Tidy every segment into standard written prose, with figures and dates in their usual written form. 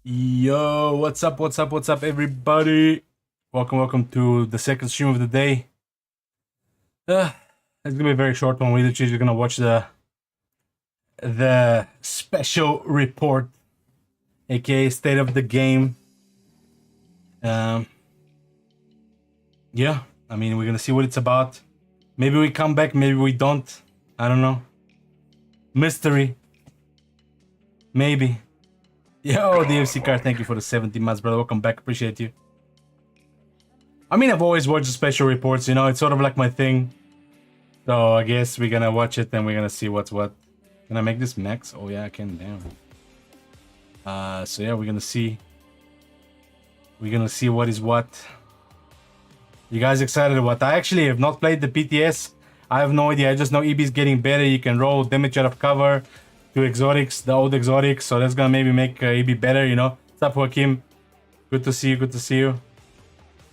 Yo, what's up, everybody? Welcome to the second stream of the day. It's gonna be a very short one. We literally just gonna watch the special report, aka state of the game. Yeah, I mean, we're gonna see what it's about. Maybe we come back, maybe we don't. I don't know. Mystery. Maybe. Yo, DFC card, thank you for the 70 months, brother. Welcome back, appreciate you. I mean, I've always watched the special reports, you know, it's sort of like my thing. So I guess we're gonna watch it and we're gonna see what's what. Can I make this max? Oh yeah, I can, damn. So yeah, we're gonna see. We're gonna see what is what. You guys excited about? I actually have not played the PTS. I have no idea, I just know EB's getting better. You can roll damage out of cover to exotics, the old exotics, so that's gonna maybe make EB better, you know. What's up, Joaquim? Good to see you, good to see you.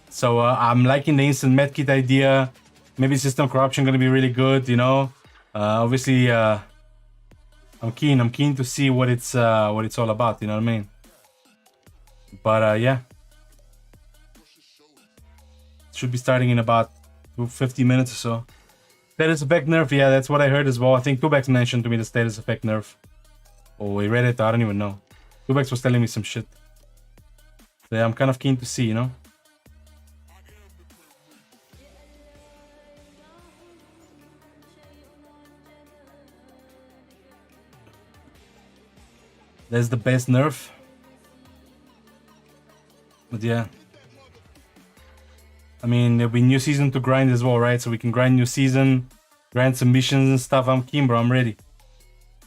So I'm liking the instant medkit idea. Maybe system corruption gonna be really good, you know. Obviously, I'm keen to see what it's all about, you know what I mean. But yeah, should be starting in about 50 minutes or so. Status effect nerf, yeah, that's what I heard as well. I think Tubex mentioned to me the status effect nerf. Oh, he read it, I don't even know. Tubex was telling me some shit. So yeah, I'm kind of keen to see, you know. That's the best nerf. But yeah. I mean, there'll be new season to grind as well, right? So we can grind new season, grind some missions and stuff. I'm keen, bro. I'm ready.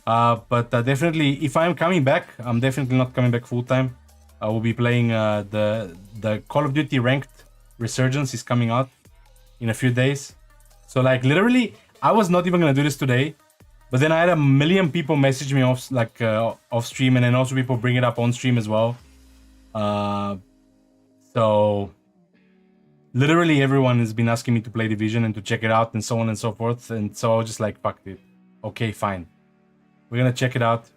But definitely, if I'm coming back, I'm definitely not coming back full time. I will be playing the Call of Duty Ranked Resurgence is coming out in a few days. So like literally, I was not even gonna do this today, but then I had a million people message me off off stream, and then also people bring it up on stream as well. So literally everyone has been asking me to play Division and to check it out and so on and so forth, and so I was just like, fuck it. Okay, fine. We're gonna check it out,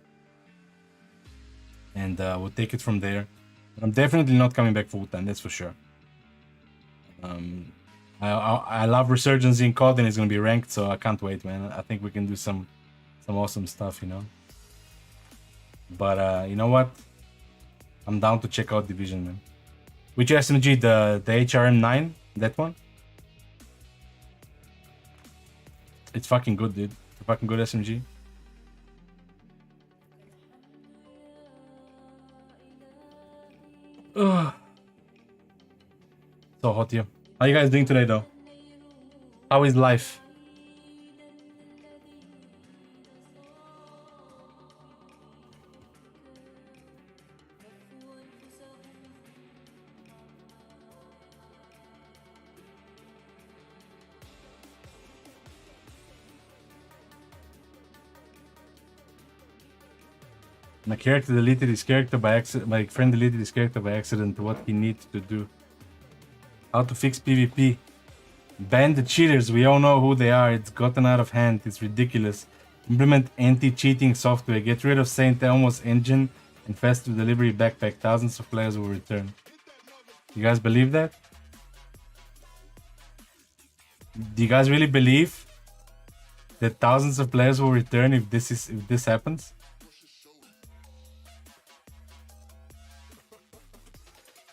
and we'll take it from there. But I'm definitely not coming back full time, that's for sure. I love Resurgence in COD, and it's gonna be ranked, so I can't wait, man. I think we can do some awesome stuff, you know. But you know what? I'm down to check out Division, man. Which SMG? The HRM9? That one? It's fucking good, dude. It's a fucking good SMG. Ugh. So hot here. How you guys doing today, though? How is life? My character deleted his character by accident. My friend deleted his character by accident. What he needs to do? How to fix PvP? Ban the cheaters. We all know who they are. It's gotten out of hand. It's ridiculous. Implement anti-cheating software. Get rid of Saint Elmo's engine and faster delivery backpack. Thousands of players will return. You guys believe that? Do you guys really believe that thousands of players will return if this happens?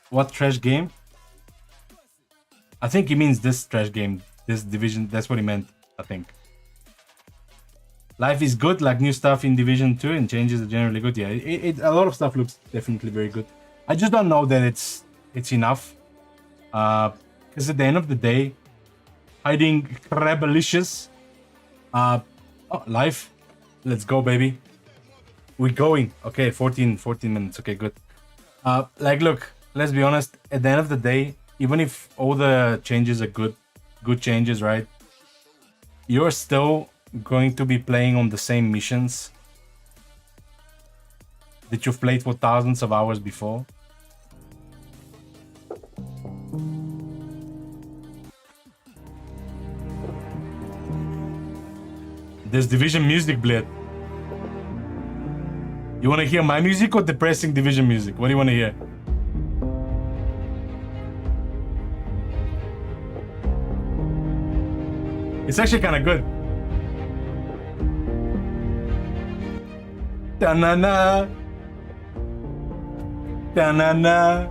What trash game? I think he means this trash game, this Division. That's what he meant, I think. Life is good, like new stuff in Division 2, and changes are generally good. Yeah, a lot of stuff looks definitely very good. I just don't know that it's enough. Because at the end of the day, hiding Crabalicious. Oh, life. Let's go, baby. We're going. Okay, 14 minutes. Okay, good. Like, look. Let's be honest, at the end of the day, even if all the changes are good changes, right? You're still going to be playing on the same missions that you've played for thousands of hours before. There's Division music, bled. You want to hear my music or depressing Division music? What do you want to hear? It's actually kind of good. Da-na-na. Da-na-na.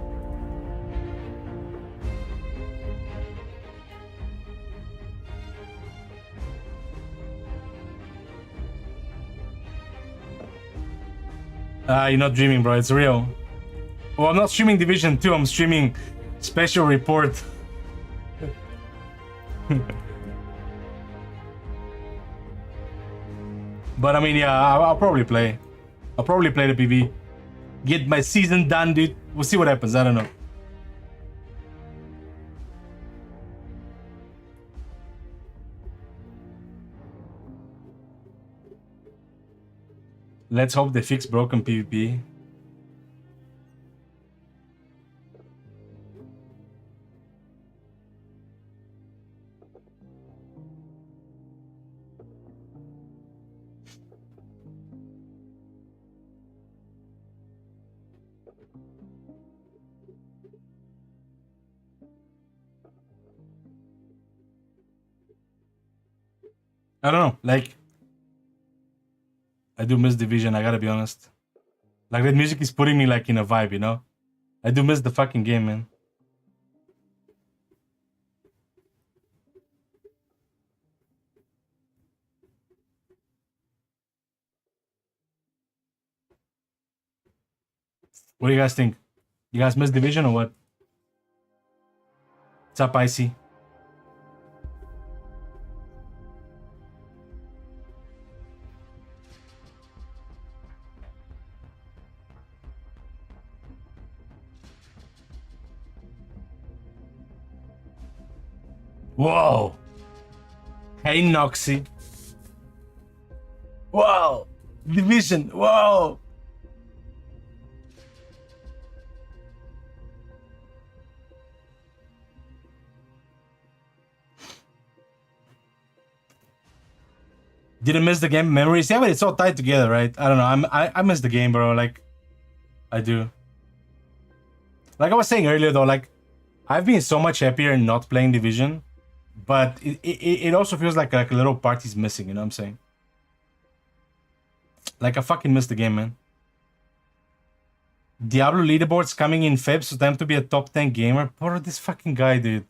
You're not dreaming, bro. It's real. Well, I'm not streaming Division 2. I'm streaming Special Report. But I mean, yeah, I'll probably play. I'll probably play the PV. Get my season done, dude. We'll see what happens. I don't know. Let's hope they fix broken PvP. I don't know, like, I do miss Division, I gotta be honest. Like, that music is putting me, like, in a vibe, you know? I do miss the fucking game, man. What do you guys think? You guys miss Division or what? What's up, Icy? Whoa! Hey, Noxy. Whoa! Division, whoa! Didn't miss the game memories. Yeah, but it's all tied together, right? I don't know. I miss the game, bro. Like, I do. Like I was saying earlier, though, like, I've been so much happier not playing Division, but it also feels like a little party's missing. You know what I'm saying? Like, I fucking miss the game, man. Diablo leaderboard's coming in Feb, so time to be a top 10 gamer. Bro, this fucking guy, dude.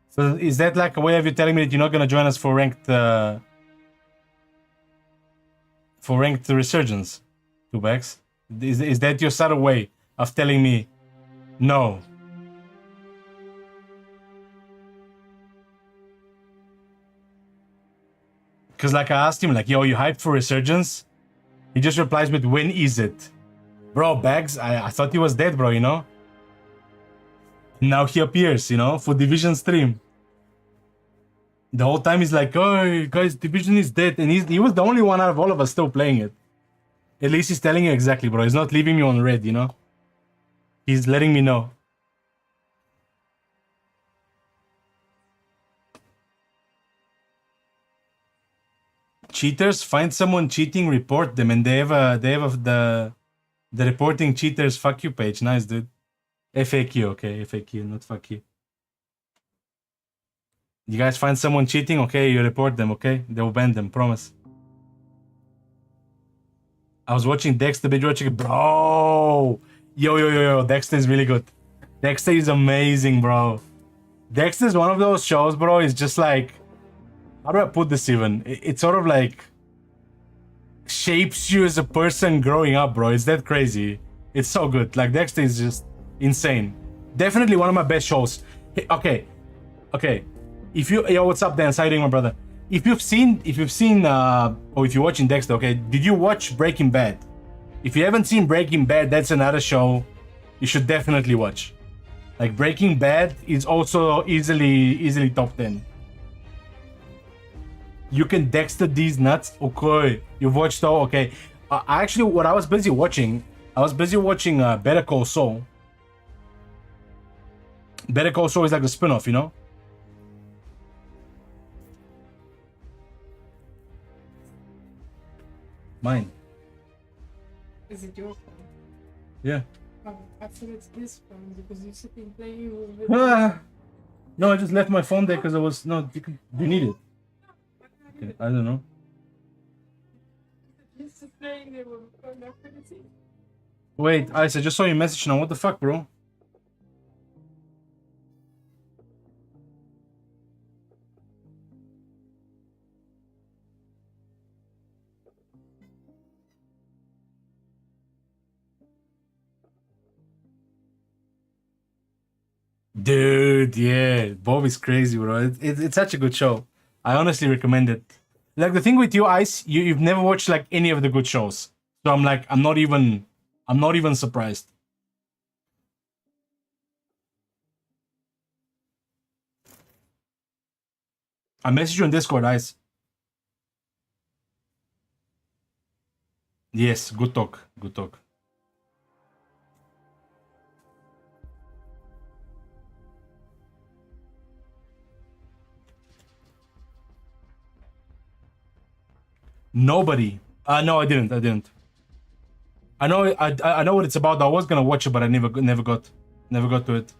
So is that like a way of you telling me that you're not gonna join us for ranked resurgence, Tubex? Is that your subtle way of telling me no? Because like I asked him, like, yo, you hyped for resurgence? He just replies with, when is it? Bro, Bags, I thought he was dead, bro, you know? Now he appears, you know, for Division stream. The whole time he's like, oh, guys, Division is dead. And he was the only one out of all of us still playing it. At least he's telling you exactly, bro. He's not leaving me on red, you know? He's letting me know. Cheaters, find someone cheating, report them, and they have the reporting cheaters fuck you page. Nice, dude. FAQ, okay, FAQ, not fuck you. You guys find someone cheating, okay, you report them, okay? They will ban them, promise. I was watching Dexter, binge watching, bro. Yo, Dexter is really good. Dexter is amazing, bro. Dexter is one of those shows, bro. It's just like, how do I put this even? It sort of like shapes you as a person growing up, bro. It's that crazy. It's so good. Like, Dexter is just insane. Definitely one of my best shows. Okay. If you, yo, what's up, Dan? How you doing, my brother? If you've seen, or if you're watching Dexter, okay, did you watch Breaking Bad? If you haven't seen Breaking Bad, that's another show you should definitely watch. Like, Breaking Bad is also easily top 10. You can Dexter these nuts, okay? You've watched all, okay? Actually, what I was busy watching, Better Call Saul. Better Call Saul is like the spin-off, you know? Mine. Is it your phone? Yeah. Oh, I thought it's his phone because you're sitting playing with it. No, I just left my phone there because I was no. Do you need it? Okay, I don't know. He's just playing there with a phone. I couldn't see. Wait, Ice, I just saw your message now. What the fuck, bro? Dude, yeah, Bob is crazy, bro. It's such a good show. I honestly recommend it. Like the thing with you, Ice, you've never watched like any of the good shows, so I'm like, I'm not even surprised. I messaged you on Discord, Ice. Yes, good talk, good talk. Nobody. No, I didn't. I didn't. I know. I know what it's about. I was gonna watch it, but I never got to it.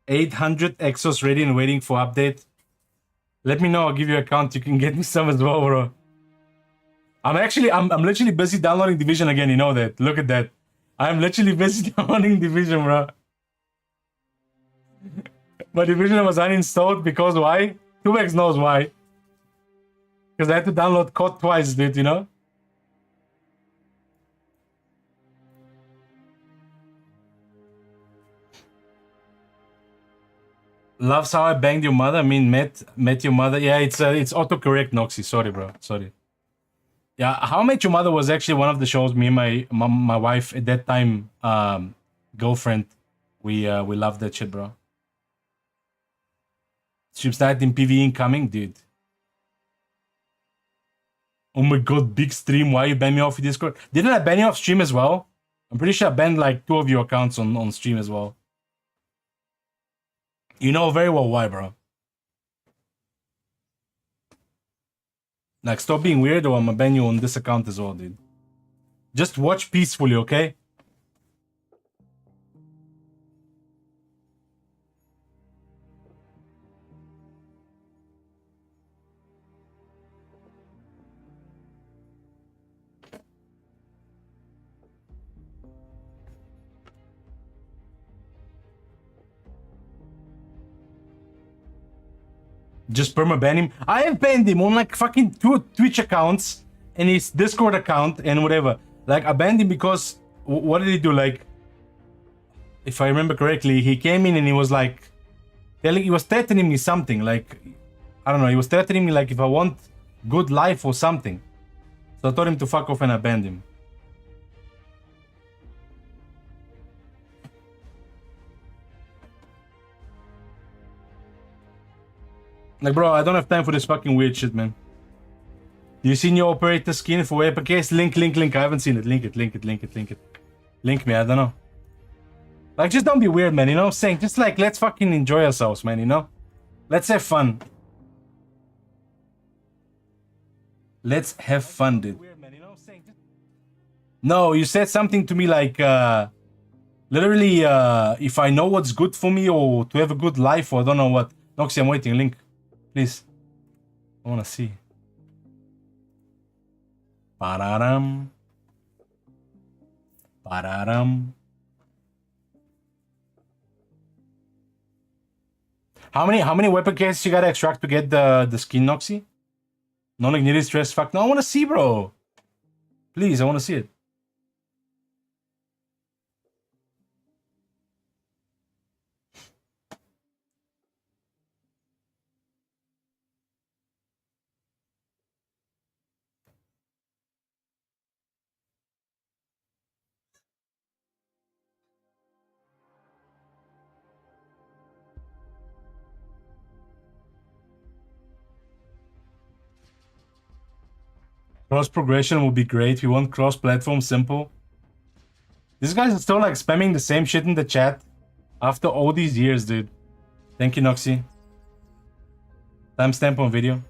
$800 Exos ready and waiting for update. Let me know. I'll give you an account. You can get me some as well, bro. I'm literally busy downloading Division again. You know that. Look at that. I'm literally busy downloading Division, bro. My Division was uninstalled because why? Tubex knows why. Because I had to download COD twice, dude. You know. Loves how I banged your mother. I mean, met your mother. Yeah, it's autocorrect, Noxy. Sorry, bro. Sorry. Yeah, How I Met Your Mother was actually one of the shows me and my wife at that time, girlfriend, we loved that shit, bro. Stream started in PV incoming, dude. Oh my god, big stream. Why you ban me off your Discord? Didn't I ban you off stream as well? I'm pretty sure I banned like 2 of your accounts on stream as well. You know very well why, bro. Like, stop being weird or I'm gonna ban you on this account as well, dude. Just watch peacefully, okay? Just perma-ban him. I have banned him on like fucking 2 Twitch accounts and his Discord account and whatever. Like, I banned him because what did he do? Like, if I remember correctly, he came in and he was like he was threatening me something. Like, I don't know. He was threatening me like if I want good life or something. So I told him to fuck off and I banned him. Like, bro, I don't have time for this fucking weird shit, man. Do you see your operator skin for Weapon Case? Link. I haven't seen it. Link it. Link me, I don't know. Like, just don't be weird, man, you know what I'm saying? Just like, let's fucking enjoy ourselves, man, you know? Let's have fun. Let's have fun, dude. No, you said something to me like, literally, if I know what's good for me or to have a good life or I don't know what. Noxy, I'm waiting. Link, please. I wanna see. Pararam. Pararam. How many weapon cases you gotta extract to get the skin, Noxy? Non-ignited stress fuck. No, I wanna see, bro. Please, I wanna see it. Cross progression would be great. We want cross platform simple. These guys are still like spamming the same shit in the chat after all these years, dude. Thank you, Noxy. Timestamp on video.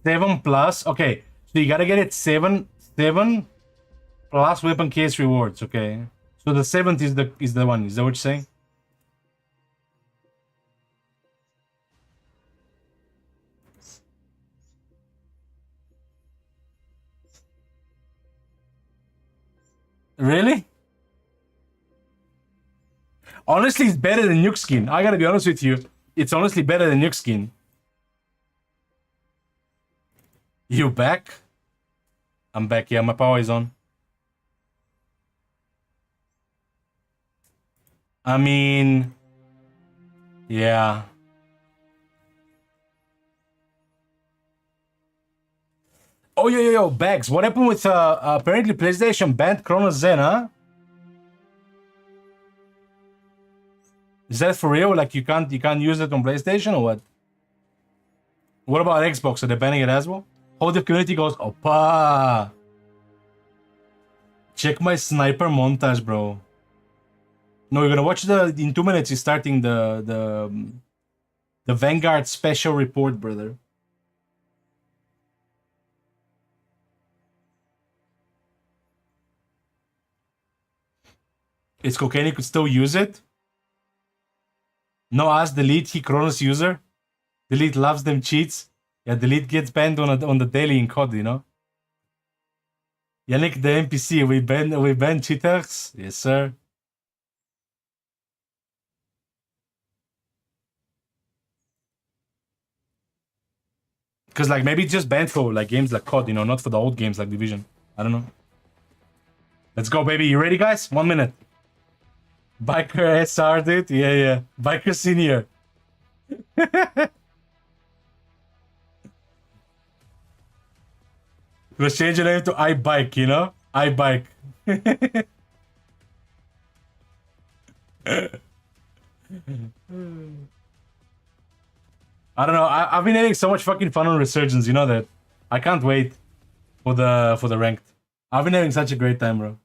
7 plus. Okay, so you gotta get it 7 plus weapon case rewards. Okay, so the 7th is the one. Is that what you're saying? Really? Honestly, it's better than Nuke Skin. I gotta be honest with you. It's honestly better than Nuke Skin. You back? I'm back. Yeah, my power is on. I mean, yeah. Oh, yo, Bags. What happened with apparently PlayStation banned Chronos Zen, huh? Is that for real? Like you can't use it on PlayStation or what? What about Xbox? Are they banning it as well? Whole the community goes, Oppa! Check my sniper montage, bro. No, you're gonna watch in 2 minutes. He's starting the Vanguard special report, brother. It's cocaine. You could still use it. No, ask Delete. He Chronos user. Delete loves them cheats. Yeah, Delete gets banned on the daily in COD, you know. Yannick the NPC. We ban cheaters. Yes, sir. Because like maybe it's just banned for like games like COD, you know, not for the old games like Division. I don't know. Let's go, baby. You ready, guys? 1 minute. Biker SR, dude. Yeah. Biker Senior. Let's change your name to iBike, you know? iBike. I don't know. I've been having so much fucking fun on Resurgence, you know that? I can't wait for the ranked. I've been having such a great time, bro.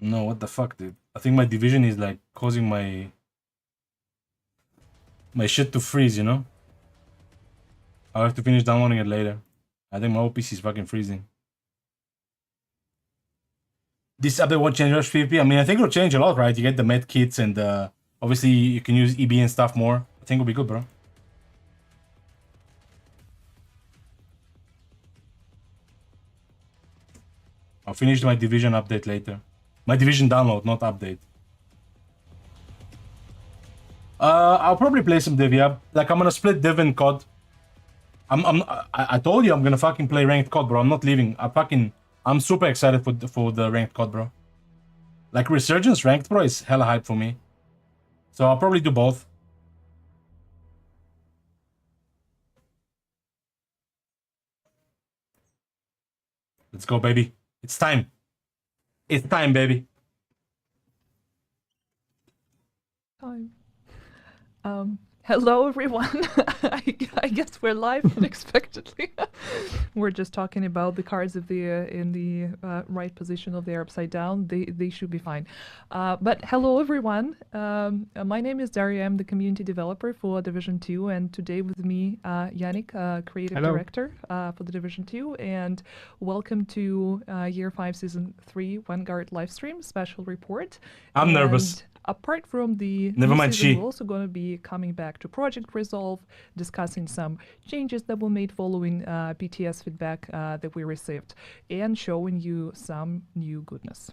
No, what the fuck, dude? I think my Division is like causing my shit to freeze, you know? I'll have to finish downloading it later. I think my whole PC is fucking freezing. This update won't change Rush PvP. I mean, I think it'll change a lot, right? You get the med kits and obviously you can use EB and stuff more. I think it'll be good, bro. I'll finish my Division update later. My Division download, not update. I'll probably play some Div, yeah. Like I'm gonna split Div and COD. I told you I'm gonna fucking play ranked COD, bro. I'm not leaving. I'm super excited for the ranked COD, bro. Like Resurgence ranked, bro, is hella hype for me. So I'll probably do both. Let's go, baby. It's time. It's time, baby. Time. Hello, everyone. I guess we're live unexpectedly. We're just talking about the cards if they're in the right position, if they're upside down, they should be fine. But hello, everyone. My name is Daria. I'm the community developer for Division 2, and today with me, Yannick, creative director for the Division 2, and welcome to Year 5, Season 3 Vanguard livestream special report. I'm nervous. Apart from the Never mind, season, we're also going to be coming back to Project Resolve, discussing some changes that were made following BTS feedback that we received, and showing you some new goodness.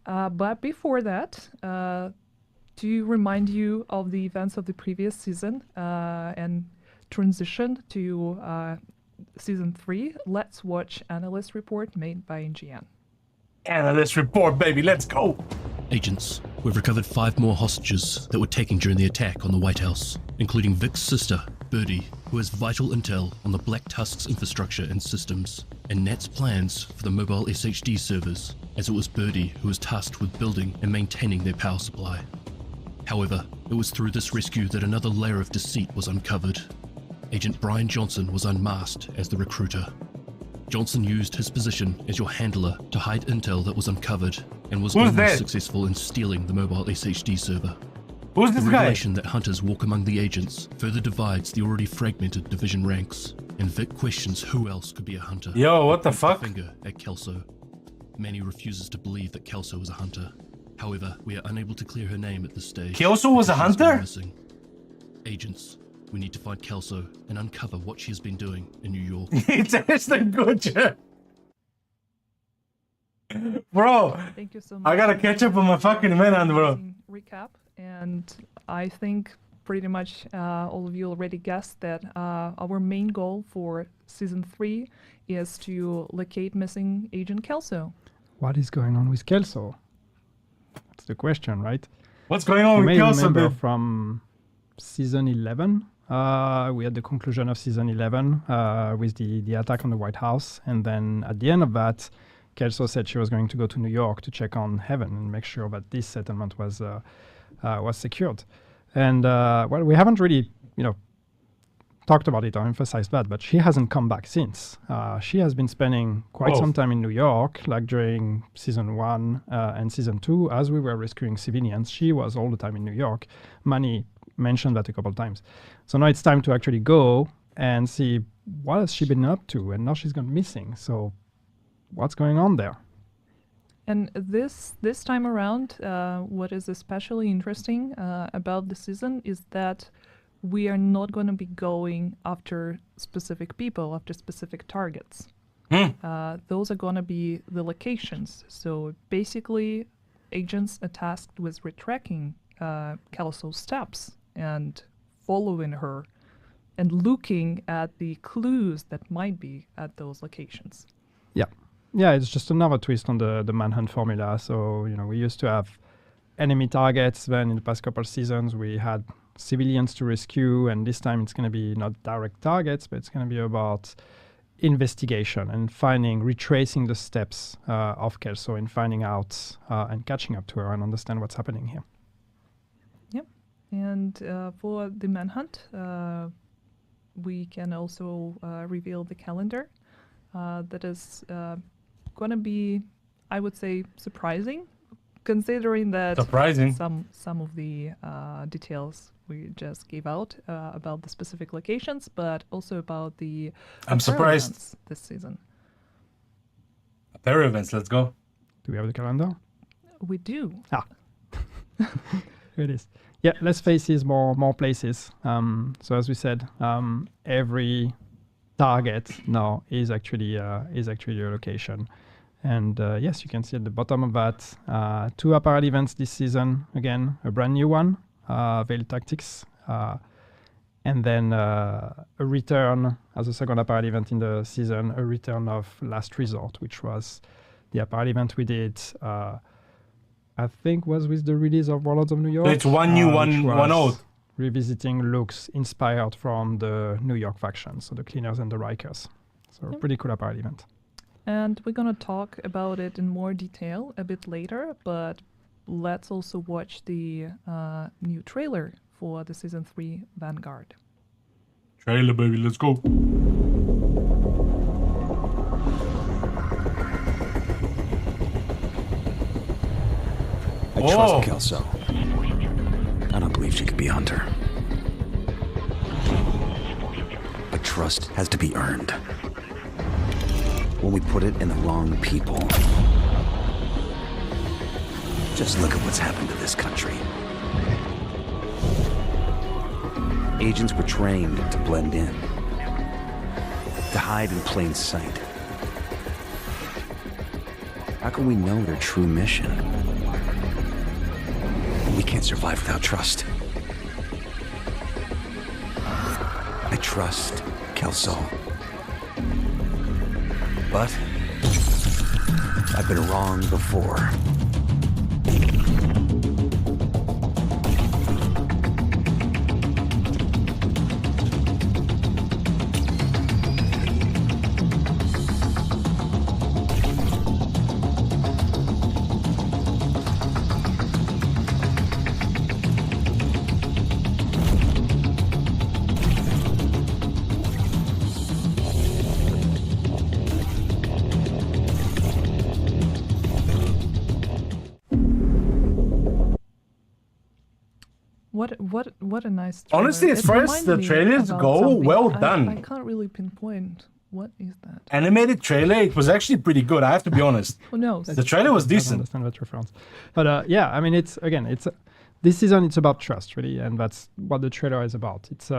But before that, to remind you of the events of the previous season and transition to Season 3, let's watch Analyst Report made by NGN. Analyst Report, baby, let's go! Agents, we've recovered 5 more hostages that were taken during the attack on the White House, including Vic's sister, Birdie, who has vital intel on the Black Tusk's infrastructure and systems, and Nat's plans for the mobile SHD servers, as it was Birdie who was tasked with building and maintaining their power supply. However, it was through this rescue that another layer of deceit was uncovered. Agent Brian Johnson was unmasked as the recruiter. Johnson used his position as your handler to hide intel that was uncovered and was Who's almost that? successful in stealing the mobile SHD server. Who's The this guy? revelation that hunters walk among the agents further divides the already fragmented division ranks, and Vic questions who else could be a hunter. Yo, what the Points fuck? Finger at Kelso. Manny refuses to believe that Kelso is a hunter. However, we are unable to clear her name at this stage. Kelso was a because she's been hunter? missing. Agents, we need to find Kelso and uncover what she has been doing in New York. It's Ashton Kutcher. Bro, Thank you so much. I gotta catch up on my fucking Manhunt, bro. Amazing recap, and I think pretty much all of you already guessed that our main goal for season 3 is to locate missing Agent Kelso. What is going on with Kelso? That's the question, right? What's going on You with may Kelso, remember dude? from season 11. We had the conclusion of season 11 with the attack on the White House. And then at the end of that, Kelso said she was going to go to New York to check on Heaven and make sure that this settlement was secured. And well, we haven't really, talked about it or emphasized that, but she hasn't come back since. She has been spending quite Oh. some time in New York, like during season 1 and season 2, as we were rescuing civilians. She was all the time in New York. Manny mentioned that a couple of times. So now it's time to actually go and see what has she been up to, and now she's gone missing. So what's going on there? And this time around, what is especially interesting about the season is that we are not going to be going after specific people, after specific targets. Those are going to be the locations. So basically, agents are tasked with retracking Kelso's steps and following her and looking at the clues that might be at those locations. Yeah, it's just another twist on the Manhunt formula. So, we used to have enemy targets. Then in the past couple of seasons, we had civilians to rescue. And this time it's going to be not direct targets, but it's going to be about investigation and retracing the steps of Kelso and finding out and catching up to her and understand what's happening here. Yep. And for the Manhunt, we can also reveal the calendar. That is going to be, I would say, surprising, considering that Surprising. some of the details we just gave out about the specific locations, but also about the I'm apparel surprised. events this season. Apparel events, let's go. Do we have the calendar? We do. Here it is. Yeah, less faces, more places. So as we said, every target now is actually a location. And yes, you can see at the bottom of that 2 apparel events this season. Again, a brand new one, Veil Tactics, and then a return as a second apparel event in the season, a return of Last Resort, which was the apparel event we did. I think was with the release of Warlords of New York. It's one new, one which was old. Revisiting looks inspired from the New York faction, so the Cleaners and the Rikers. So a Yep. pretty cool apparel event. And we're going to talk about it in more detail a bit later, but let's also watch the new trailer for the Season 3 Vanguard. Trailer, baby, let's go. I trust Kelso. I don't believe she could be a hunter. But trust has to be earned. When we put it in the wrong people. Just look at what's happened to this country. Agents were trained to blend in, to hide in plain sight. How can we know their true mission? We can't survive without trust. I trust Kelso. But I've been wrong before. What a nice trailer. Honestly, as It far as reminded the me trailers about go, something. well I done. can't really pinpoint what is that. Animated trailer, it was actually pretty good, I have to be honest. Who knows? The trailer was I don't decent. understand that reference, but yeah, I mean, it's again, it's this season. It's about trust, really, and that's what the trailer is about. It's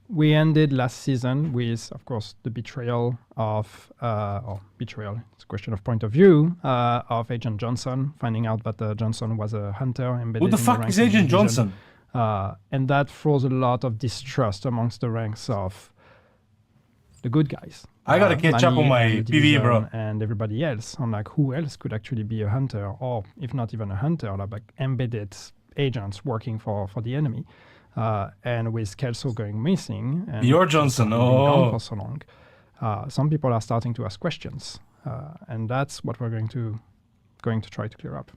we ended last season with, of course, the betrayal of or betrayal. It's a question of point of view of Agent Johnson, finding out that Johnson was a hunter embedded. Who the in fuck ranks is of the Agent division. Johnson? And that throws a lot of distrust amongst the ranks of the good guys. I gotta catch up Manny on my and the PvE, division bro. and everybody else on like who else could actually be a hunter, or if not even a hunter, like embedded agents working for the enemy. And with Kelso going missing, and Your Johnson, being gone oh. for so long, some people are starting to ask questions, and that's what we're going to try to clear up.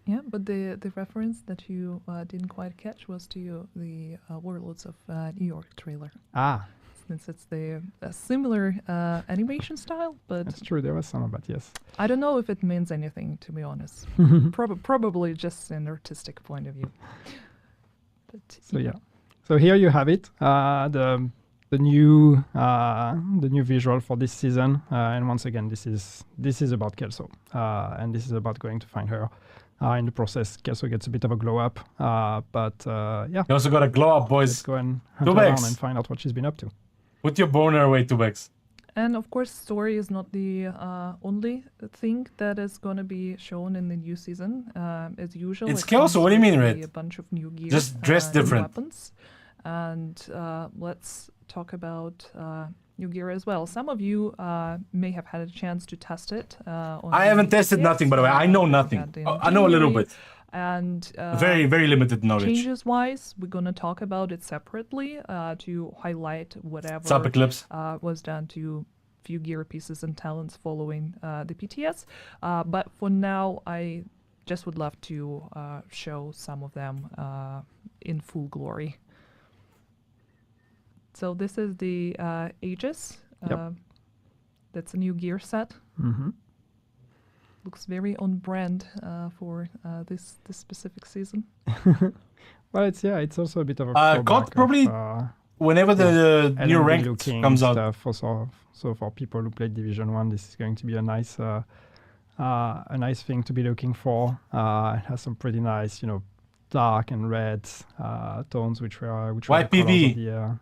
Yeah, but the reference that you didn't quite catch was to the Warlords of New York trailer. Since it's the similar animation style, but That's true. There was some of that, yes. I don't know if it means anything, to be honest. Probably just an artistic point of view. But So yeah, so here you have it, the new visual for this season, and once again, this is about Kelso, and this is about going to find her. In the process, Kelso gets a bit of a glow up, but yeah, You also gotta glow up, let's boys. go and hunt her down Tubex. and find out what she's been up to. Put your boner away, Tubex. And of course, story is not the only thing that is going to be shown in the new season. As usual, It's it Kelso, comes what do you mean, with Red? A bunch of new gear, Just dress and different. weapons, and let's talk about new gear as well. Some of you may have had a chance to test it. On I haven't the tested PTS, nothing, by the way. I know nothing. and in I know a little January. bit. And Very, very limited knowledge. changes wise, we're gonna talk about it separately to highlight whatever Sup, Eclipse? was done to few gear pieces and talents following the PTS. But for now, I just would love to show some of them in full glory. So this is the Aegis. Yep. That's a new gear set. Mm-hmm. Looks very on brand for this specific season. Well, it's also a bit of a COD throwback probably of, Whenever the new LMB ranked looking comes out. stuff also. So for people who played Division 1, this is going to be a nice thing to be looking for. It has some pretty nice, dark and red tones, which were the colors YPV.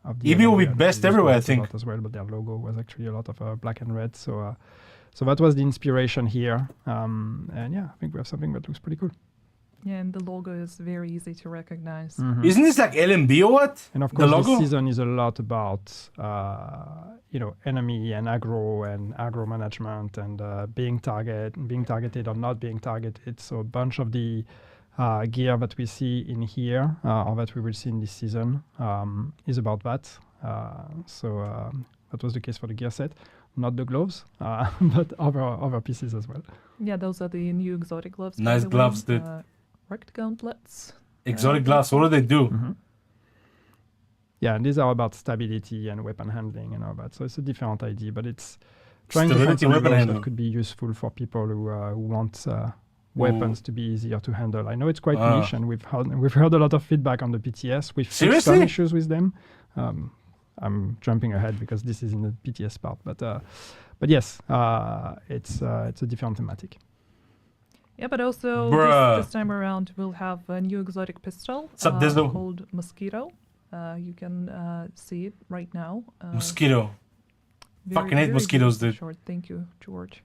of the EV will be LMB, and best they used everywhere, I white a think. lot as well, but their logo was actually a lot of black and red. So that was the inspiration here. And yeah, I think we have something that looks pretty cool. Yeah, and the logo is very easy to recognize. Isn't this like LMB or what? And of The course, this logo? season is a lot about enemy and aggro management and being targeted or not being targeted. So a bunch of the gear that we see in here or that we will see in this season is about that. That was the case for the gear set, not the gloves, but other pieces as well. Yeah, those are the new exotic gloves. by Nice the way. gloves, dude. Wrecked gauntlets. Exotic glass, what do they do? Mm-hmm. Yeah, and these are about stability and weapon handling and all that. So it's a different idea, but it's trying to find Stability, some weapon gloves handling. that could be useful for people who want weapons to be easier to handle. I know it's quite Ah. niche, and we've heard a lot of feedback on the PTS. We've fixed some Seriously? issues with them. I'm jumping ahead because this is in the PTS part, but yes, it's a different thematic. Yeah, but also Bruh. this time around we'll have a new exotic pistol Sup, Dizzle? called Mosquito. You can see it right now. Mosquito. Very, Fucking hate very mosquitoes, beautiful dude. Short. Thank you, George.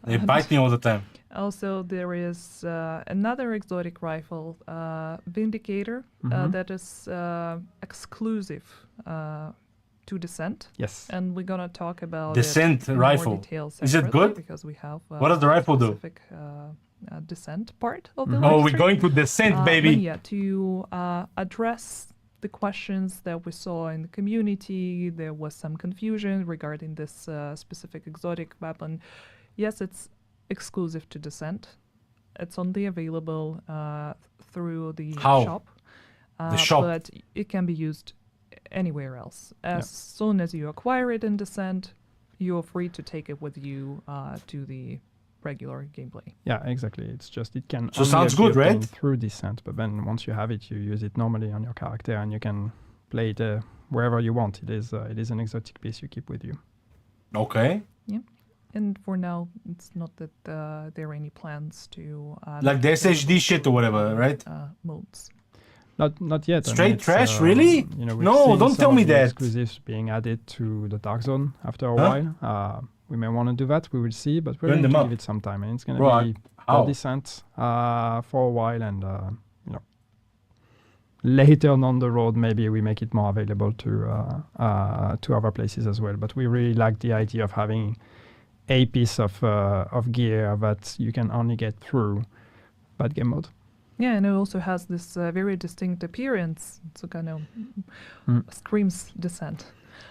They And bite me all the time. Also, there is another exotic rifle, Vindicator, Mhm. that is exclusive to Descent. Yes. And we're gonna talk about Descent it in rifle. More detail Is it separately good? Because we have What does the rifle do? specific Descent part of the Mhm. live Oh, we're stream. going to descent, But baby. yeah, to address the questions that we saw in the community, there was some confusion regarding this specific exotic weapon. Yes, it's exclusive to Descent. It's only available through the How? shop. The shop. But it can be used anywhere else. As soon as you acquire it in Descent, you are free to take it with you to the regular gameplay. Yeah, exactly. It's just it can. So only sounds be good, right? obtained Through Descent, but then once you have it, you use it normally on your character, and you can play it wherever you want. It is an exotic piece you keep with you. Okay. And for now, it's not that there are any plans to Like the make SHD shit or whatever, right? modes. Not yet. Straight it's, trash, really? You know, we've No, seen don't some tell of me the that. exclusives being added to the Dark Zone after a Huh? while. We may want to do that. We will see, but we're Burn going them to up. give it some time, and it's going Bro, to be how? for Descent for a while, and you know, later on the road, maybe we make it more available to other places as well. But we really like the idea of having a piece of gear that you can only get through that game mode. Yeah, and it also has this very distinct appearance. So kind of screams Descent.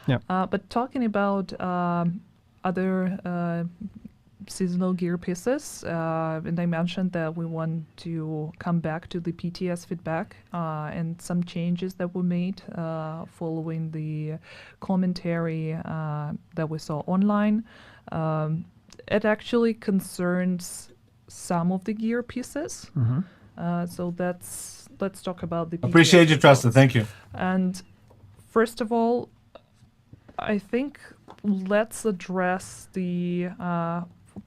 Yeah. But talking about other seasonal gear pieces, and I mentioned that we want to come back to the PTS feedback and some changes that were made following the commentary that we saw online. It actually concerns some of the gear pieces. So let's talk about the PTS Appreciate you, Trusted. results. Thank you. And first of all, I think let's address the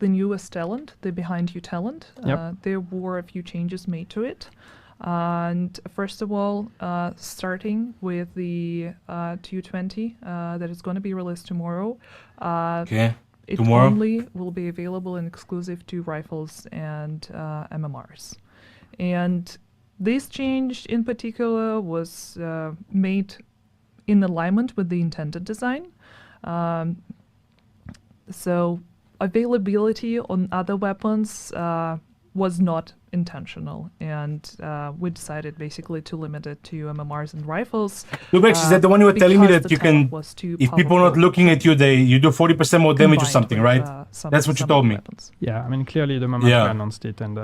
newest talent, the Behind You talent. Yep. There were a few changes made to it. And first of all, starting with the 220 that is going to be released tomorrow. Okay. It Tomorrow? only will be available and exclusive to rifles and MMRs. And this change in particular was made in alignment with the intended design. So availability on other weapons was not intentional, and we decided basically to limit it to MMRs and rifles. Lubex, is that the one you were telling me because that the you talent can, was too if people are not powerful looking at you, you do 40% more damage or combined something, with, right? some- That's what you some told me. weapons. Yeah, I mean, clearly the moment Yeah. we announced it, and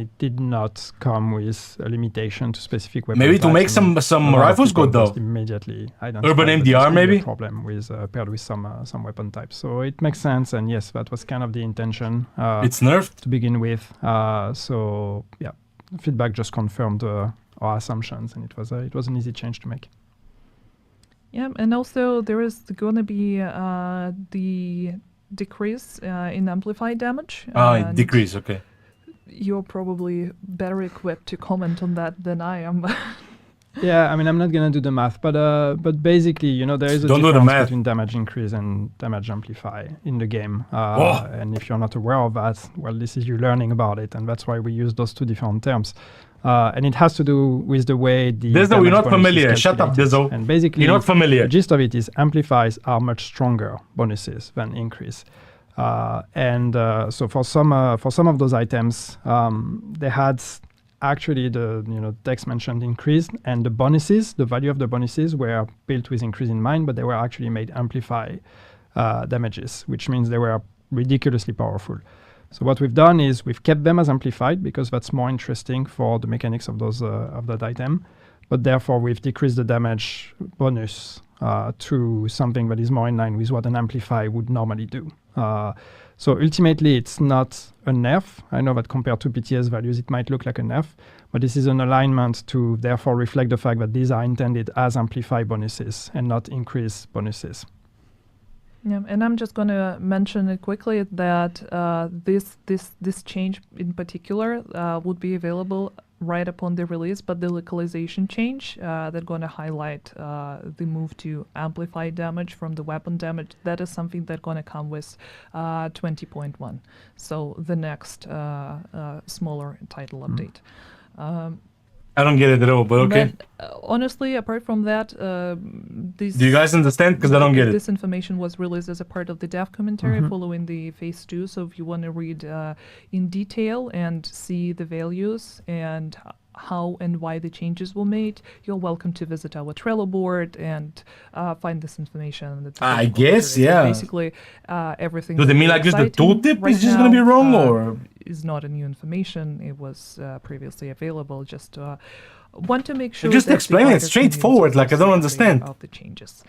it did not come with a limitation to specific weapons. Maybe to make some rifles good, though. Immediately, Urban MDR, maybe? problem with paired with some weapon types. So it makes sense, and yes, that was kind of the intention It's nerfed. to begin with. So yeah, feedback just confirmed our assumptions, and it was an easy change to make. Yeah, and also there is going to be the decrease in amplified damage. It and decrease, okay. You're probably better equipped to comment on that than I am. Yeah, I mean, I'm not gonna do the math, but basically, you know, there is a Don't do the difference math. between damage increase and damage amplify in the game. Oh. And if you're not aware of that, well, this is you learning about it, and that's why we use those two different terms. And it has to do with the way the Dizzo, damage you're not bonus is familiar. Shut up, calculated. Dizzo. And basically, You're not familiar. the gist of it is amplifies are much stronger bonuses than increase. So for some of those items, they had actually the text mentioned increase, and the bonuses, the value of the bonuses were built with increase in mind, but they were actually made amplify damages, which means they were ridiculously powerful. So what we've done is we've kept them as amplified because that's more interesting for the mechanics of those of that item, but therefore we've decreased the damage bonus to something that is more in line with what an amplify would normally do. So ultimately, it's not a nerf. I know that compared to PTS values, it might look like a nerf, but this is an alignment to therefore reflect the fact that these are intended as amplify bonuses and not increase bonuses. Yeah, and I'm just going to mention it quickly that this change in particular would be available right upon the release, but the localization change that's going to highlight the move to amplify damage from the weapon damage, that is something that's going to come with 20.1. So the next smaller title update. I don't get it at all, but okay. But, honestly, apart from that, this Do you guys understand? Because I don't get it. This information was released as a part of the dev commentary following the phase 2. So if you want to read in detail and see the values and how and why the changes were made, you're welcome to visit our Trello board and find this information. That's I available guess, there. So yeah. basically, everything. Do they that mean we're like just the citing tooltip right is just going to be now, wrong, or? is not a new information. It was previously available. Just want to make sure. Just that the explain it wider straightforward, community like I is don't aware understand. of the changes.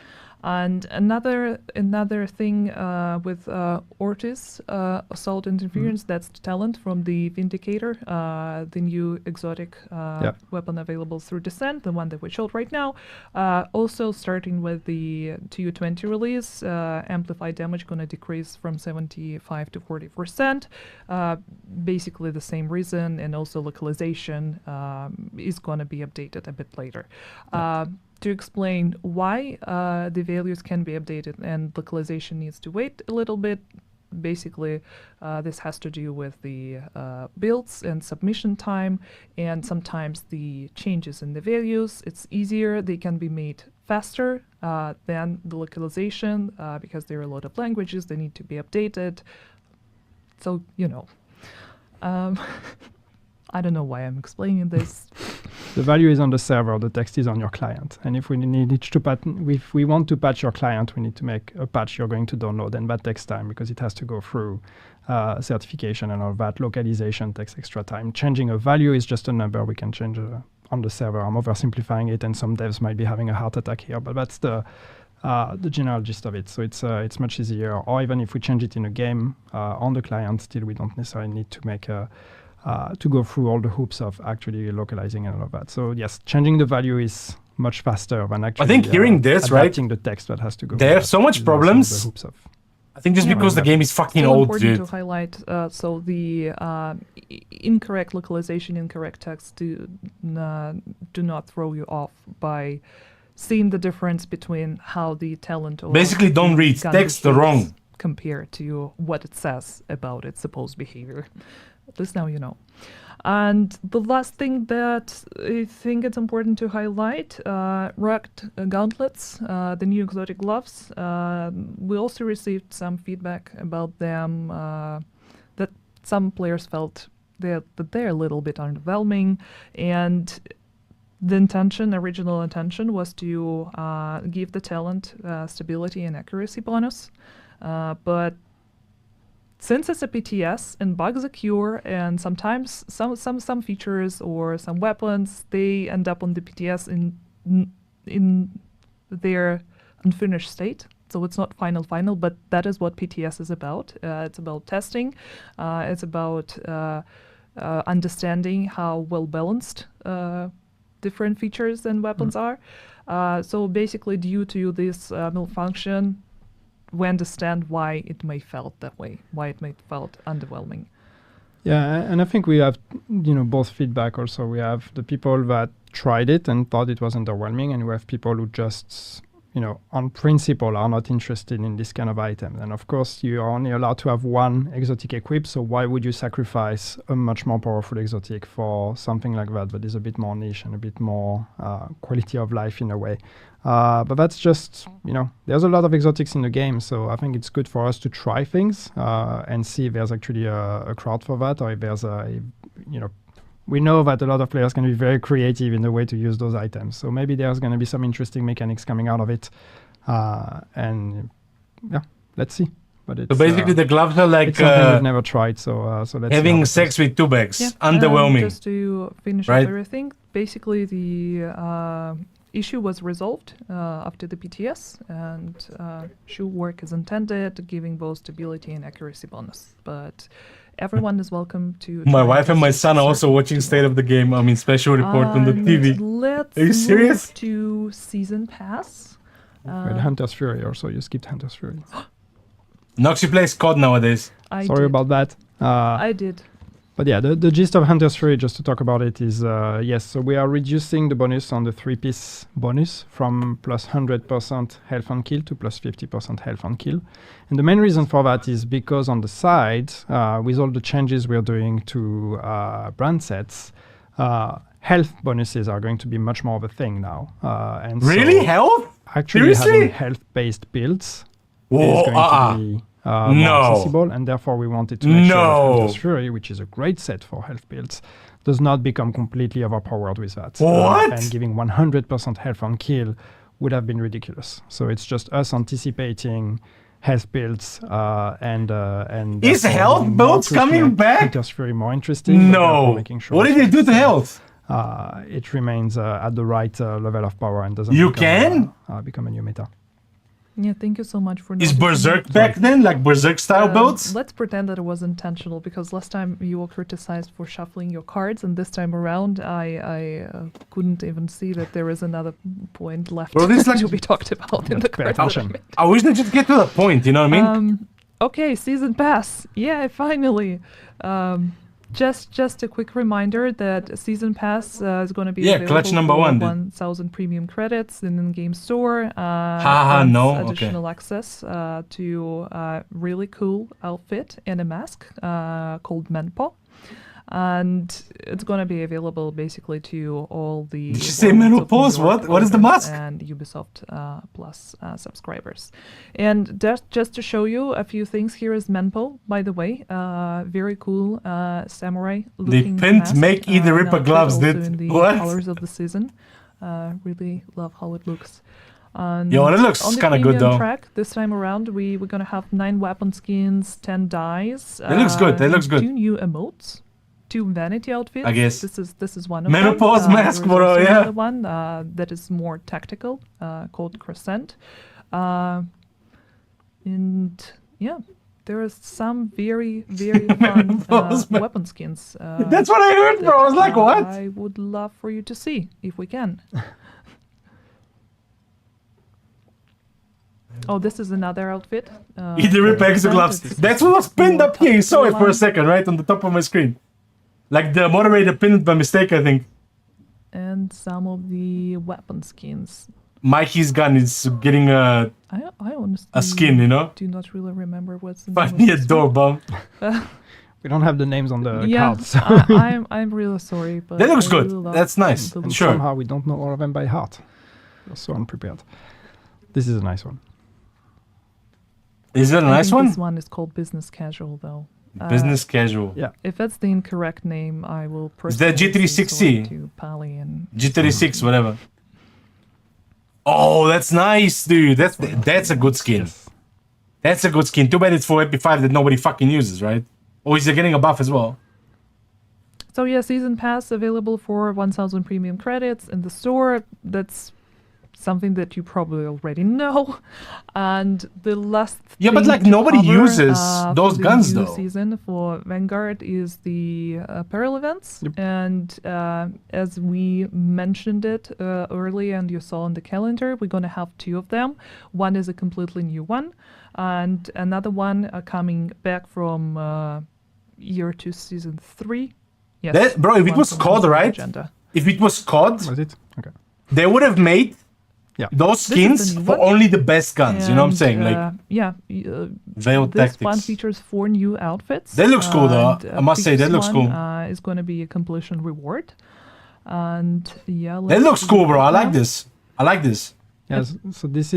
And another thing with Ortiz assault interference, that's the talent from the Vindicator, the new exotic weapon available through Descent, the one that we showed right now. Also starting with the TU20 release, amplified damage going to decrease from 75 to 40%. Basically the same reason, and also localization is going to be updated a bit later. To explain why the values can be updated and localization needs to wait a little bit. Basically, this has to do with the builds and submission time, and sometimes the changes in the values. It's easier, they can be made faster than the localization because there are a lot of languages, they need to be updated. So, you know. I don't know why I'm explaining this. The value is on the server, the text is on your client. And if we if we want to patch your client, we need to make a patch you're going to download, and that takes time because it has to go through certification and all that. Localization takes extra time. Changing a value is just a number we can change on the server. I'm oversimplifying it, and some devs might be having a heart attack here, but that's the general gist of it. So it's much easier. Or even if we change it in a game on the client, still we don't necessarily need to make to go through all the hoops of actually localizing and all of that. So yes, changing the value is much faster than actually. I think hearing this, right? Adapting the text that has to go. They have so much problems. I think just because the game is fucking Still old, important dude. to highlight. So the incorrect localization, incorrect text do not throw you off by seeing the difference between how the talent or Basically, don't read gun text behaves wrong. compared to what it says about its supposed behavior. At least now you know. And the last thing that I think it's important to highlight, rugged gauntlets, the new exotic gloves. We also received some feedback about them, that some players felt that they're a little bit underwhelming, and the original intention was to give the talent stability and accuracy bonus, but since it's a PTS and bugs occur, and sometimes some features or some weapons, they end up on the PTS in their unfinished state. So it's not final, but that is what PTS is about. It's about testing. It's about understanding how well balanced different features and weapons are. So basically, due to this malfunction, we understand why it may felt that way, why it may felt underwhelming. Yeah, and I think we have, both feedback also. We have the people that tried it and thought it was underwhelming, and we have people who just, on principle are not interested in this kind of item. And of course, you are only allowed to have one exotic equipped, so why would you sacrifice a much more powerful exotic for something like that is a bit more niche and a bit more quality of life in a way. But that's just, there's a lot of exotics in the game, so I think it's good for us to try things and see if there's actually a crowd for that, or if there's we know that a lot of players can be very creative in the way to use those items. So maybe there's going to be some interesting mechanics coming out of it. And yeah, let's see. But it's, So basically, the gloves are like it's something we've never tried, so let's see how having it sex goes. with two bags. Yeah, Underwhelming. Just to finish Right? up everything, basically the issue was resolved after the PTS, and shoe work is intended, giving both stability and accuracy bonus. But everyone is welcome to. My try wife and my this son are also circuit watching as State well. of the Game. Special report on the And TV. Let's Are you serious? move to Season Pass. With Hunter's Fury also, you skipped Hunter's Fury. Noxy plays COD nowadays. I Sorry did. about that. I did. But yeah, the gist of Hunter's Fury, just to talk about it, is yes, so we are reducing the bonus on the 3-piece bonus from plus 100% health on kill to plus 50% health on kill. And the main reason for that is because on the side, with all the changes we're doing to brand sets, health bonuses are going to be much more of a thing now. And Really? so Health? actually Seriously? having health-based builds Whoa, is going to be more No. accessible, and therefore we wanted to make sure that No. Hunter's Fury, which is a great set for health builds, does not become completely overpowered with that. What? And giving 100% health on kill would have been ridiculous. So it's just us anticipating health builds and Is therefore health making builds more coming Crucial back? Critters Fury more interesting. but therefore No. making sure What did they do to it's, health? it remains at the right level of power and doesn't You become a new meta. Yeah, thank you so much for Is noticing Berserk that. back then? Like Berserk style builds? Let's pretend that it was intentional because last time you were criticized for shuffling your cards, and this time around I couldn't even see that there is another point left Bro, this is like- to be talked about in the Pay cards. that I attention. made. I wish they just get to the point, you know what I mean? Okay, season pass. Yeah, finally. Just a quick reminder that season pass is going to be Yeah, available clutch number for one, dude. 1,000 premium credits in in-game store. no, okay. Additional access to a really cool outfit and a mask called Menpo. And it's going to be available basically to all the Did you say Warlords of New menopause? York What is the owners mask? and Ubisoft Plus subscribers. And just to show you a few things, here is Menpo, by the way. Very cool samurai looking pinned mask, Make Eat the an Ripper outfit gloves, also dude. in the What? colors of the season. Really love how it looks. And Yo, it looks on the kinda good, premium though. track, this time around, we're going to have 9 weapon skins, 10 dies. That looks good, that looks good. 2 new emotes. 2 vanity outfits. I guess. This is one of Menopause them. mask, there is bro, also yeah. another one that is more tactical, called Crescent. And yeah, there is some very fun Menopause mask. weapon skins. That's what I heard, bro. I was like, what? I would love for you to see if we can. Oh, this is another outfit. Eat the Ripper for extra Crescent. gloves. It's That's what was pinned more up here. You saw it for a tactical second, right? On the top of my screen. Like the moderator pinned it by mistake, I think. and some of the weapon skins. Mikey's gun is getting a I honestly skin, you know? do not really remember what's the name Find of me a this door, one. bum. We don't have the names on the Yeah, cards. I'm really sorry, but That looks I good. really love That's nice. the And look. Sure. somehow we don't know all of them by heart. We're so unprepared. This is a nice one. Is that a I nice think one? This one is called Business Casual, though. Business casual. Yeah. If that's the incorrect name, I will Is that personally say G360? sorry to Pali and G36, whatever. Oh, that's nice, dude. That's a good skin. Yes. That's a good skin. Too bad it's for EP5 that nobody fucking uses, right? Or is it getting a buff as well? So yeah, season pass available for 1,000 premium credits in the store. That's something that you probably already know. And the last Yeah, but, thing like, to nobody cover, uses for those the guns, new though. Season for Vanguard is the apparel events, Yep. and as we mentioned it early, and you saw on the calendar, we're gonna have 2 of them. One is a completely new one, and another one coming back from year 2, season 3. Yes, That- bro, if it one was from COD, the right? Agenda. If it was COD, Was it? Okay. they would have made Yeah. those This is the skins new for one. only the best guns. You know what I'm saying? Like yeah, Veil this one Tactics. features 4 new outfits. That looks cool, though. and, I must say, that fifth looks one, cool. Is going to be a completion reward, and yeah, That let's looks see cool, bro. I like them. this. I like this. Yes. So this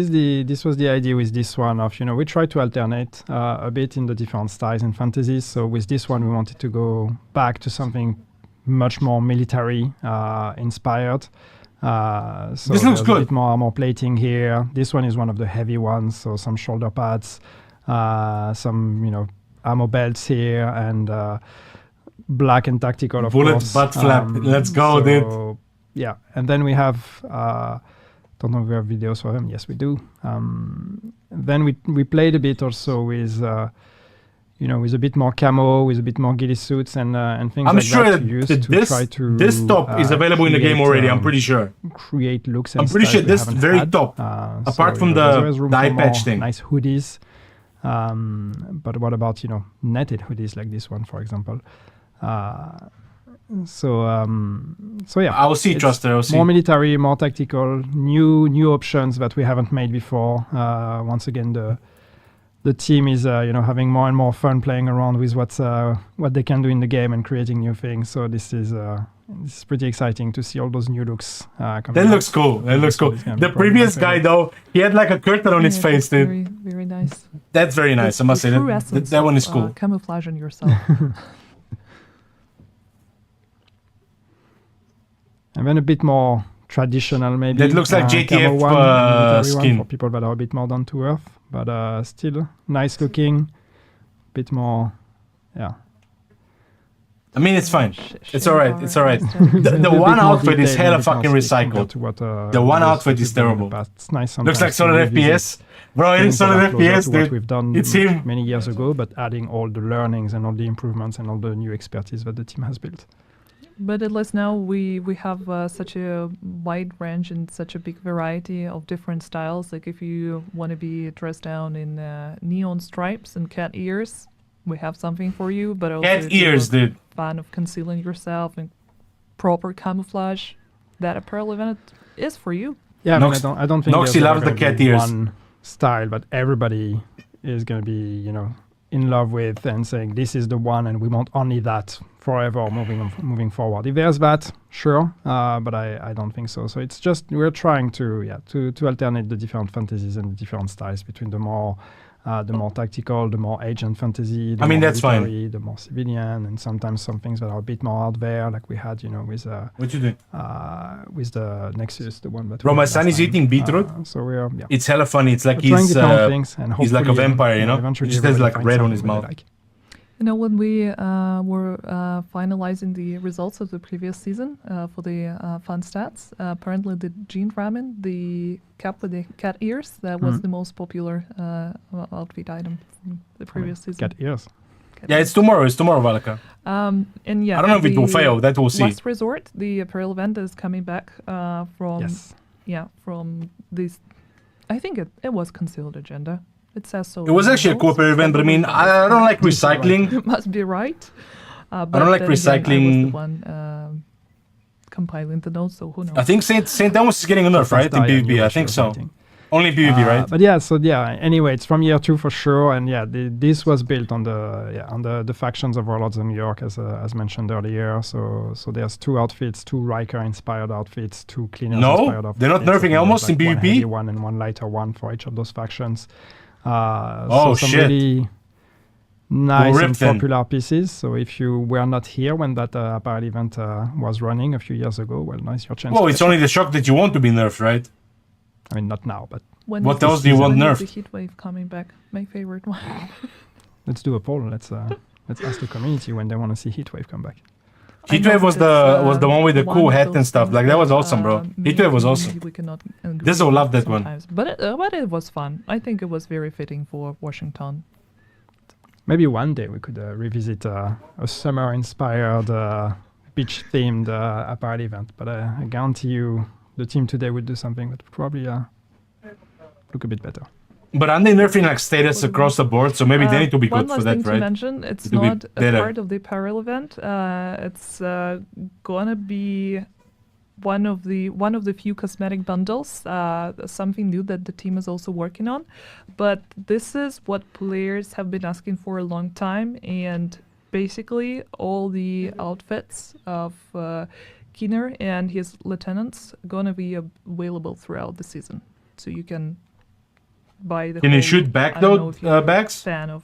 was the idea with this one of, we try to alternate a bit in the different styles and fantasies. So with this one, we wanted to go back to something much more military inspired. So This looks there's good. a bit more armor plating here. This one is one of the heavy ones, so some shoulder pads, some armor belts here, and black and tactical, of Bullet course. butt flap. Let's go, dude. Yeah, and then we have. Don't know if we have videos for them. Yes, we do. Then we played a bit also with, with a bit more camo, with a bit more ghillie suits and things I'm like sure that to use that to try to this top is available in the game create, already. I'm pretty sure. create looks. And I'm pretty sure styles we this haven't very had. top, So, apart from there's the always room eye for patch more thing. nice hoodies. But what about netted hoodies like this one, for example? So yeah, I will see, it's Truster. I will see. more military, more tactical, new options that we haven't made before. Once again, the team is having more and more fun playing around with what they can do in the game and creating new things. So this is pretty exciting to see all those new looks coming. That out. looks cool. That looks cool. It's gonna The be probably previous my guy, favorite. though, he had like a curtain on his Yeah, face, that's dude. very, very nice. That's very nice. I must say The true that essence that one of, is cool. Camouflaging yourself. And then a bit more traditional maybe. That looks like camo JTF, one, military one skin. for people that are a bit more down to earth, but still nice looking, bit more, yeah. I mean, it's fine. It's all right. It's all right. A The bit one more outfit is detailed, hella a bit more fucking sleek compared recycled. to what, The one was outfit is we've done in the terrible. past. It's nice Looks sometimes like to solid revisit FPS. Bro, it is things that solid are closer FPS, to what dude. we've done It's him. many years ago, but adding all the learnings and all the improvements and all the new expertise that the team has built. But at least now we have such a wide range and such a big variety of different styles. Like if you want to be dressed down in neon stripes and cat ears, we have something for you. But also Cat if you're ears, dude. a fan of concealing yourself and proper camouflage, that apparel event is for you. Yeah, Nox- I don't think Noxy there's loves ever the gonna cat be ears. one style that everybody is going to be, in love with and saying this is the one and we want only that forever moving forward. If there's that, sure, but I don't think so. So it's just we're trying to alternate the different fantasies and the different styles between the more tactical, the more agent fantasy. I mean, more that's fine. military, the more civilian, and sometimes some things that are a bit more out there, like we had, What you doing? with the Nexus, the one that. Bro, we my had son last is time. eating beetroot. So we're It's hella funny. It's like we're trying he's different things, and he's like a hopefully, vampire, you know? eventually He just has everybody like finds red on something his that they mouth. like. When we were finalizing the results of the previous season for the fun stats, apparently the Jean Ramen, the cap with the cat ears, that was Mhm. the most popular outfit item from the previous season. Cat ears. Cat Yeah, ears. it's tomorrow, Valaka. And yeah, I don't know if it will the fail. That we'll see. Last Resort, the apparel event is coming back from from this. I think it was concealed agenda. It says so. It was in the actually a notes. cooperative event, but I mean, I don't like recycling. It must be right. But don't like then again, I was recycling. the one compiling the notes, so who knows? I think Saint Thomas is getting a nerf, right? In Pasta, yeah, PvP, new I think version so. of fighting. Only PvP, right? But anyway, it's from year 2 for sure, and this was built on the factions of Warlords of New York, as mentioned earlier. So there's 2 outfits, 2 Riker inspired outfits, 2 Cleaners No? inspired outfits. They're not nerfing and Elmos in one PvP? heavy one and one lighter one for each of those factions. Oh, so some shit. really nice and ripped then. popular pieces. So if you were not here when that apparel event was running a few years ago, well, nice your chance. Well, to it's catch only up. the shock that you want to be nerfed, right? I mean, not now, but When What is the else do you want when is nerfed? The heat wave coming back. My favorite one. let's do a poll. Let's ask the community when they want to see Heatwave come back. I know Heatwave was it's, the one with the one cool of hat those and stuff. things Like that was that, awesome, bro. maybe Heatwave was awesome. We cannot agree This will love that one. sometimes. But it was fun. I think it was very fitting for Washington. Maybe one day we could revisit a summer-inspired, beach-themed apparel event. But I guarantee you, the team today would do something that would probably look a bit better. But aren't they nerfing like status across the board? So maybe they need to be One good for last that, thing to right? mention, it's It will be not a better. part of the apparel event. It's gonna be one of the few cosmetic bundles, something new that the team is also working on. But this is what players have been asking for a long time, and basically all the outfits of Keener and his lieutenants are gonna be available throughout the season, so you can buy the. Can you whole- shoot back I don't know though if you're a bags? fan of,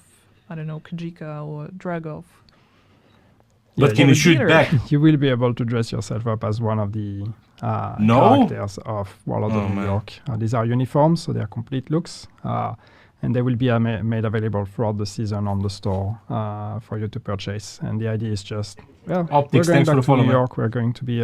I don't know, Kajika or Dragov. But Yeah, can or you shoot Peter. back? You will be able to dress yourself up as one of the No? characters of Warlords Oh, of New man. York. These are uniforms, so they are complete looks. And they will be made available throughout the season on the store for you to purchase. And the idea is just, well, Optics, we're going thanks for back the to follow, New man. York. We're going to be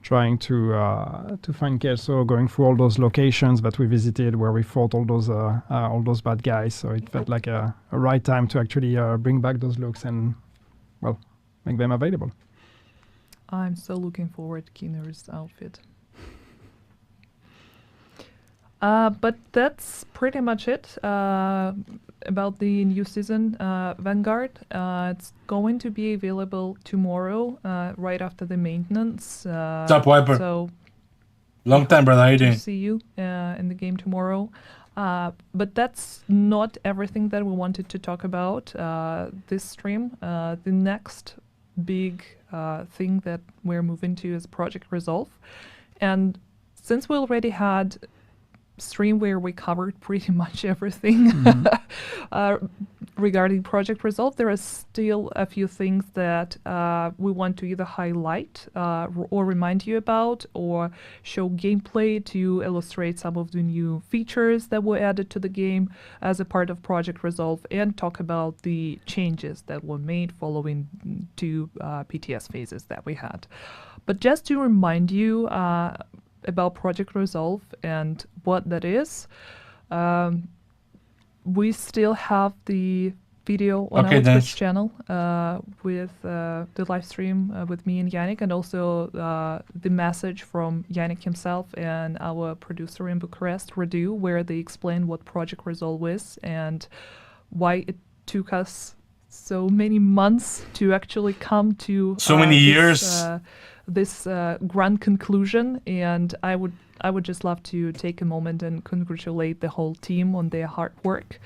trying to find Kelso, going through all those locations that we visited where we fought all those bad guys. So it felt like a right time to actually bring back those looks and, well, make them available. I'm so looking forward to Keener's outfit. But that's pretty much it about the new season, Vanguard. It's going to be available tomorrow, right after the maintenance. What's up, Wiper? So Long time, brother. How you to doing? see you in the game tomorrow. But that's not everything that we wanted to talk about this stream. The next big thing that we're moving to is Project Resolve. And since we already had stream where we covered pretty much everything regarding Project Resolve. There are still a few things that we want to either highlight or remind you about, or show gameplay to illustrate some of the new features that were added to the game as a part of Project Resolve, and talk about the changes that were made following 2 PTS phases that we had. But just to remind you about Project Resolve and what that is, we still have the video on Okay, our then. Twitch channel with the live stream with me and Yannick, and also the message from Yannick himself and our producer in Bucharest, Radu, where they explain what Project Resolve is and why it took us so many months to actually come to So many years. this grand conclusion. And I would just love to take a moment and congratulate the whole team on their hard work,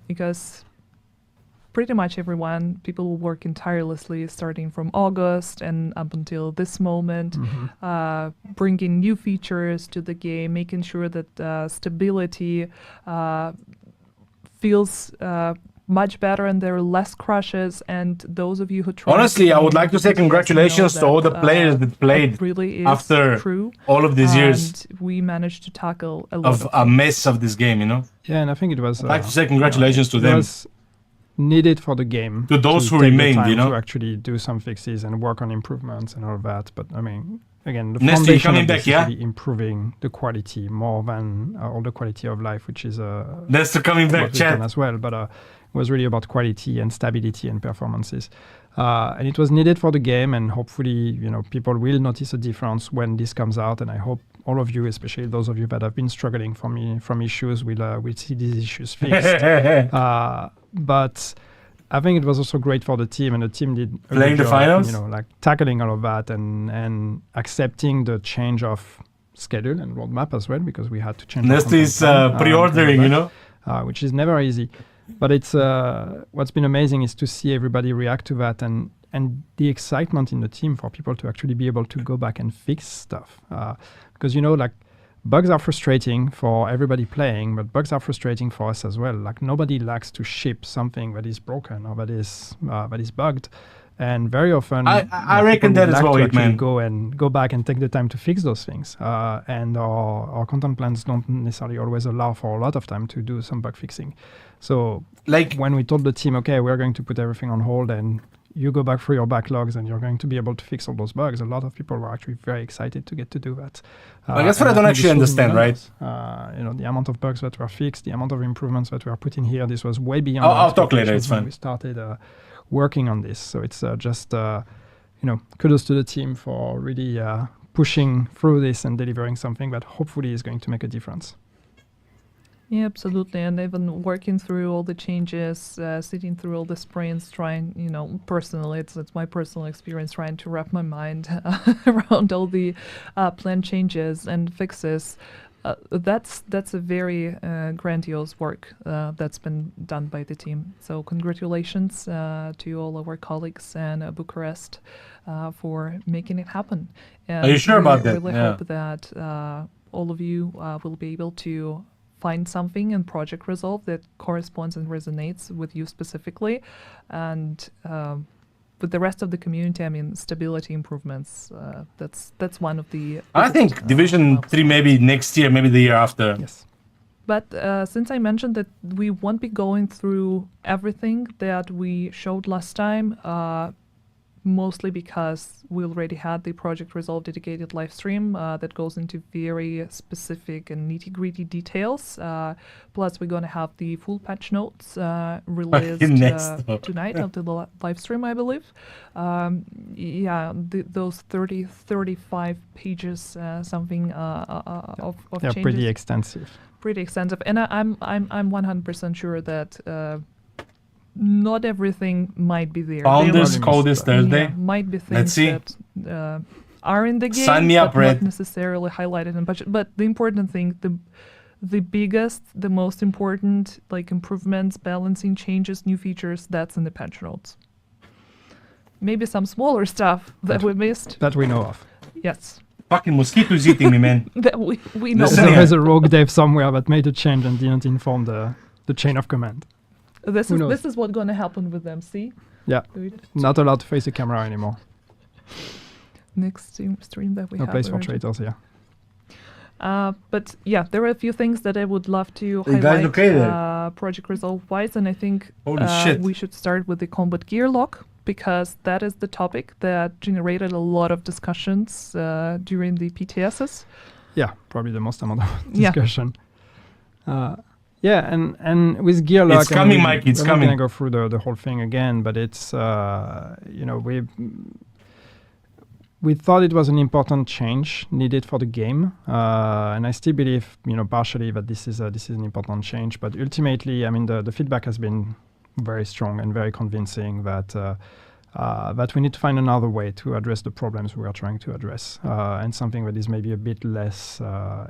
because pretty much everyone, people were working tirelessly starting from August and up until this moment, bringing new features to the game, making sure that stability feels much better and there are less crashes. And those of you who tried, Honestly, I would like to say just know congratulations to all the that, players that played it really is after true. all of these years And we managed to tackle a lot of a mess of this game, you know? Yeah, and I think it was. I'd like to say congratulations to it them. was needed for the game. To those who take the remained, time you know? to actually do some fixes and work on improvements and all of that. But I mean, again, the Nestle foundation coming of back, this yeah? is really improving the quality more than all the quality of life, which is That's the coming back, what we've done chat. as well. But it was really about quality and stability and performances. And it was needed for the game, and hopefully, people will notice a difference when this comes out. And I hope all of you, especially those of you that have been struggling from issues, will see these issues fixed. But I think it was also great for the team, and the team did a Playing good the job, finals? like tackling all of that and accepting the change of schedule and roadmap as well, because we had to change. our Nestle is content plan, pre-ordering, you know? which is never easy. But it's what's been amazing is to see everybody react to that, and the excitement in the team for people to actually be able to go back and fix stuff. Because bugs are frustrating for everybody playing, but bugs are frustrating for us as well. Like, nobody likes to ship something that is broken or that is bugged. And very often, I reckon people that would is like what to it actually meant. go back and take the time to fix those things. And our content plans don't necessarily always allow for a lot of time to do some bug fixing. So when we told the team, okay, we're going to put everything on hold and you go back through your backlogs and you're going to be able to fix all those bugs, a lot of people were actually very excited to get to do that. That's what I and don't think actually this shows in the understand, numbers. The amount of bugs that were fixed, the amount of improvements that were put in here, this was way beyond I'll our talk later, expectations it's when fine. we started working on this. So it's just, kudos to the team for really pushing through this and delivering something that hopefully is going to make a difference. Yeah, absolutely. And even working through all the changes, sitting through all the sprints, trying, personally, it's my personal experience trying to wrap my mind around all the planned changes and fixes. That's a very grandiose work that's been done by the team. So congratulations to all of our colleagues in Bucharest for making it happen. And Are you sure about we that? really Yeah. hope that all of you will be able to find something in Project Resolve that corresponds and resonates with you specifically. And with the rest of the community, I mean, stability improvements, that's one of the I biggest, think Division 3 maybe next year, maybe the year after. Yes. But since I mentioned that we won't be going through everything that we showed last time, mostly because we already had the Project Resolve dedicated live stream that goes into very specific and nitty-gritty details. Plus, we're going to have the full patch notes released tonight after the live stream, I believe. Those 35 pages, something of They're changes. pretty extensive. Pretty extensive, and I'm 100% sure that not everything might be there. Founders There code this Thursday. might be Let's things see. that are in the game, Sign me up, but Red. not necessarily highlighted in budget. But the important thing, the biggest, the most important, improvements, balancing changes, new features, that's in the patch notes. Maybe some smaller stuff that we missed. That we know of. Yes, Fucking mosquito is eating me, man. That we know. Listen There here. is a rogue dev somewhere that made a change and didn't inform the chain of command. This Who is knows? this is what's going to happen with them. See. Yeah. Not allowed to face the camera anymore. Next stream that we No have. place for already. traitors here. But yeah, there are a few things that I would love to Hey, guys, highlight okay there? Project Resolve wise, and I think Holy shit. we should start with the combat gear lock because that is the topic that generated a lot of discussions during the PTSs. Yeah, probably the most amount of Yeah. discussion. Yeah, and with gear lock, It's coming, Mike, it's we're coming. not gonna go through the whole thing again, but it's we thought it was an important change needed for the game, and I still believe partially that this is an important change. But ultimately, I mean, the feedback has been very strong and very convincing that we need to find another way to address the problems we are trying to address, and something that is maybe a bit less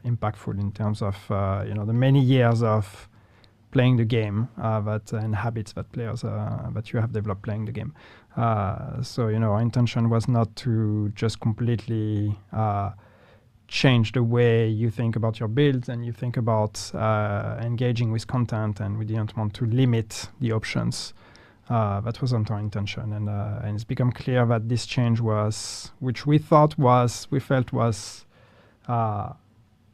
impactful in terms of the many years of playing the game and habits that players that you have developed playing the game. So our intention was not to just completely change the way you think about your builds and you think about engaging with content, and we didn't want to limit the options. That wasn't our intention, and it's become clear that this change was, which we felt was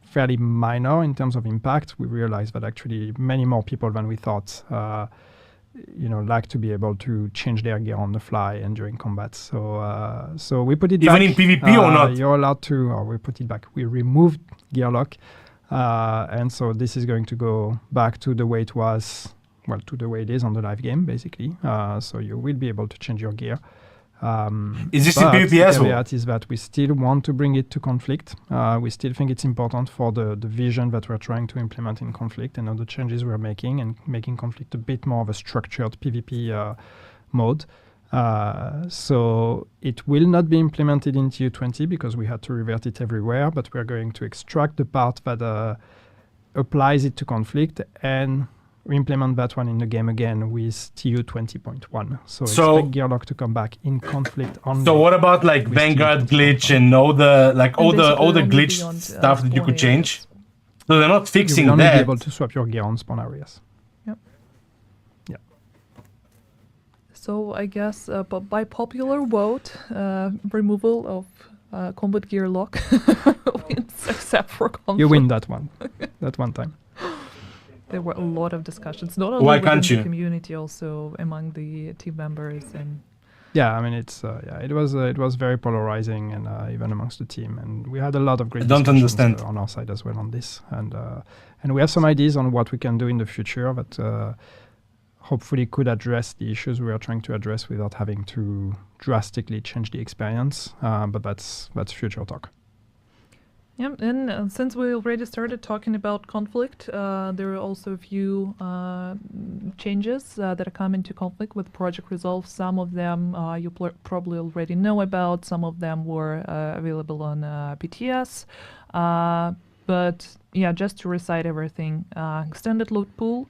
fairly minor in terms of impact. We realized that actually many more people than we thought, like to be able to change their gear on the fly and during combat. So we put it Even back. in PvP or not? You're allowed to, or we put it back. We removed gear lock, and so this is going to go back to the way it was. Well, to the way it is on the live game, basically. So you will be able to change your gear. Is this in but PvP the as well? caveat is that we still want to bring it to Conflict. We still think it's important for the vision that we're trying to implement in Conflict and all the changes we're making, and making Conflict a bit more of a structured PvP mode. So it will not be implemented in TU20 because we had to revert it everywhere, but we're going to extract the part that applies it to Conflict and implement that one in the game again with TU 20.1. So expect gear lock to come back in Conflict only. So what about like with Vanguard TU glitch and all the Only glitch beyond, stuff that you spawn could change? areas. So they're not You fixing will only that. be able to swap your gear on spawn areas. So I guess by popular vote, removal of combat gear lock wins, except for conflict. You win that one. That one time. There were a lot of discussions, not only Why within can't the you? community, also among the team members, and Yeah, I mean it was very polarizing, and even amongst the team, and we had a lot of great I don't discussions, understand. on our side as well on this, and we have some ideas on what we can do in the future that hopefully could address the issues we are trying to address without having to drastically change the experience. But that's future talk. yeah. And since we already started talking about conflict, there are also a few changes that are coming to conflict with Project Resolve. Some of them you probably already know about. Some of them were available on PTS. But yeah, just to recite everything, extended loot pool.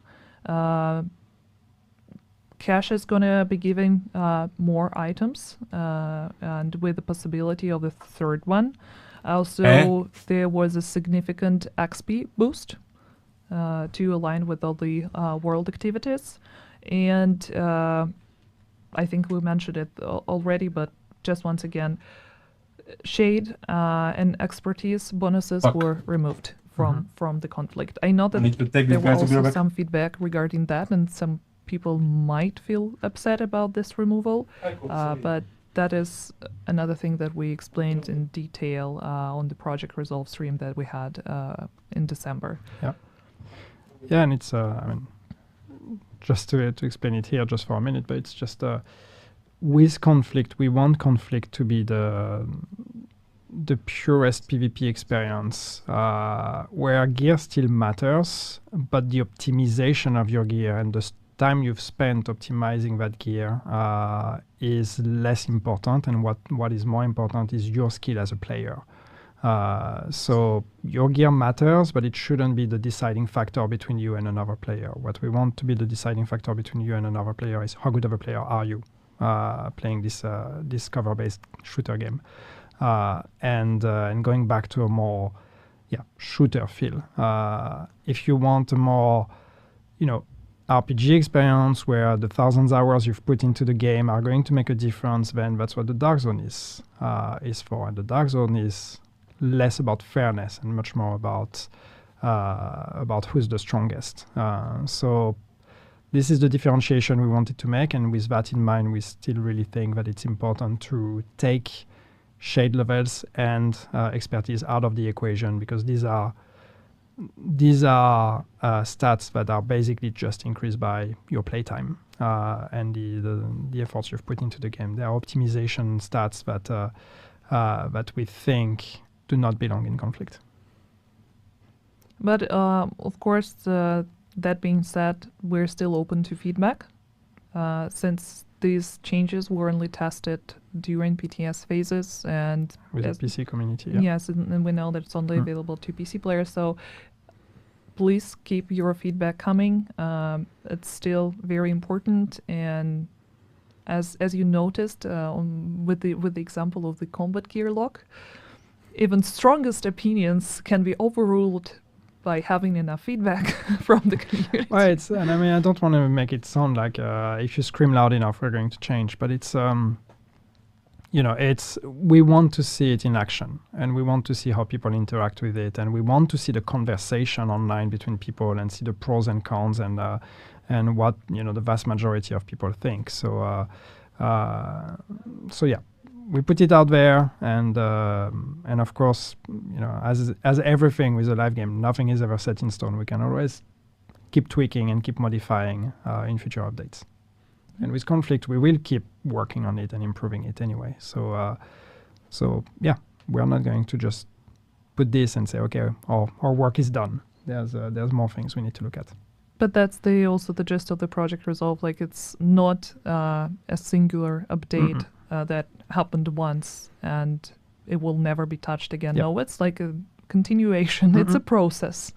Cache is going to be giving more items, and with the possibility of a third one. Also, there was a significant XP boost to align with all the world activities. And I think we mentioned it already, but just once again, Shade and expertise bonuses were removed from the conflict. I know I that need to take there these were guys to be also right back. some feedback regarding that, and some people might feel upset about this removal, but that is another thing that we explained in detail on the Project Resolve stream that we had in December. Yeah, and it's I mean, just to explain it here just for a minute, but it's just with conflict, we want conflict to be the purest PvP experience, where gear still matters, but the optimization of your gear and the time you've spent optimizing that gear is less important, and what is more important is your skill as a player. So your gear matters, but it shouldn't be the deciding factor between you and another player. What we want to be the deciding factor between you and another player is how good of a player are you playing this cover-based shooter game. and going back to a more shooter feel. If you want a more RPG experience where the thousands of hours you've put into the game are going to make a difference, then that's what the Dark Zone is for. And the Dark Zone is less about fairness and much more about who's the strongest. So this is the differentiation we wanted to make, and with that in mind, we still really think that it's important to take shade levels and expertise out of the equation, because these are stats that are basically just increased by your playtime and the efforts you've put into the game. They are optimization stats that we think do not belong in conflict. But of course, that being said, we're still open to feedback, since these changes were only tested during PTS phases and with the PC community. Yes, and we know that it's only available to PC players. So please keep your feedback coming. It's still very important, and as you noticed with the example of the combat gear lock, even strongest opinions can be overruled by having enough feedback from the community. Right, and I mean, I don't want to make it sound like if you scream loud enough, we're going to change. But it's, we want to see it in action, and we want to see how people interact with it, and we want to see the conversation online between people and see the pros and cons and what the vast majority of people think. So yeah. We put it out there, and of course, as everything with a live game, nothing is ever set in stone. We can always keep tweaking and keep modifying in future updates. And with conflict, we will keep working on it and improving it anyway. So yeah, we are not going to just put this and say, okay, our work is done. There's more things we need to look at. But that's also the gist of the Project Resolve. Like, it's not a singular update that happened once and it will never be touched again. Yep. No, it's like a continuation. It's a process.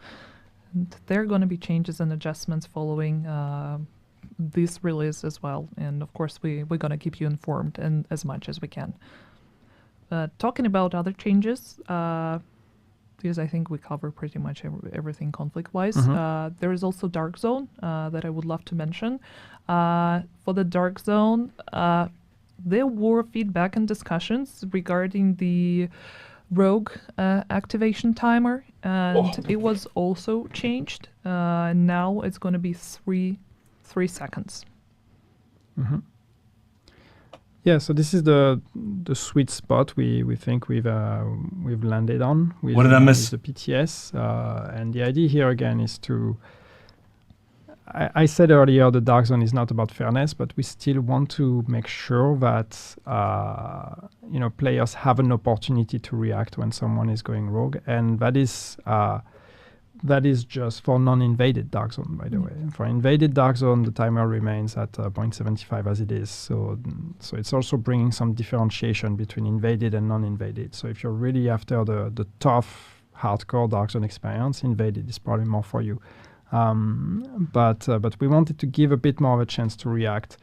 And there are going to be changes and adjustments following this release as well. And of course, we're going to keep you informed and as much as we can. Talking about other changes, because I think we cover pretty much everything conflict-wise. There is also Dark Zone that I would love to mention. For the Dark Zone, there were feedback and discussions regarding the rogue activation timer, and it was also changed. Now it's going to be 3 seconds. Yeah, so this is the sweet spot we think we've landed on with, what did I miss? With the PTS, and the idea here again is to. I said earlier the Dark Zone is not about fairness, but we still want to make sure that players have an opportunity to react when someone is going rogue, and that is just for non-invaded Dark Zone, by the way. For invaded Dark Zone, the timer remains at 0.75 as it is. So it's also bringing some differentiation between invaded and non-invaded. So if you're really after the tough, hardcore Dark Zone experience, invaded is probably more for you. But we wanted to give a bit more of a chance to react,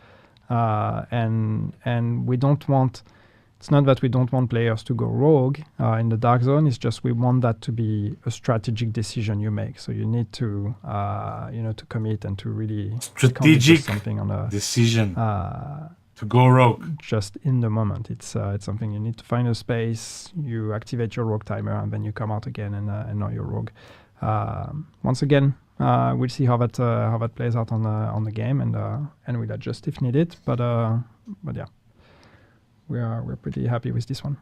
and we don't want. It's not that we don't want players to go rogue in the Dark Zone. It's just we want that to be a strategic decision you make. So you need to to commit and to really strategic something on a decision to go rogue. Just in the moment, it's something you need to find a space. You activate your rogue timer, and then you come out again, and now you're rogue. Once again. We'll see how that plays out on the game, and we'll adjust if needed. But yeah, we're pretty happy with this one.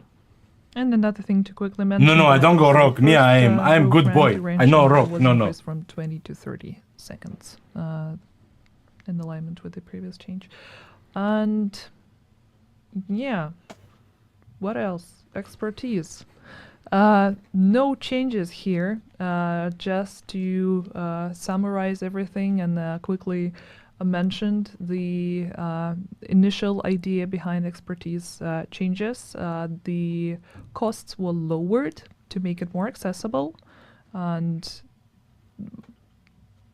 And another thing to quickly mention. No, I don't go rogue. Me, I am good boy. I know rogue. No. From 20 to 30 seconds, in alignment with the previous change, and yeah, what else? Expertise. No changes here. Just to summarize everything and quickly mentioned the initial idea behind expertise changes. The costs were lowered to make it more accessible, and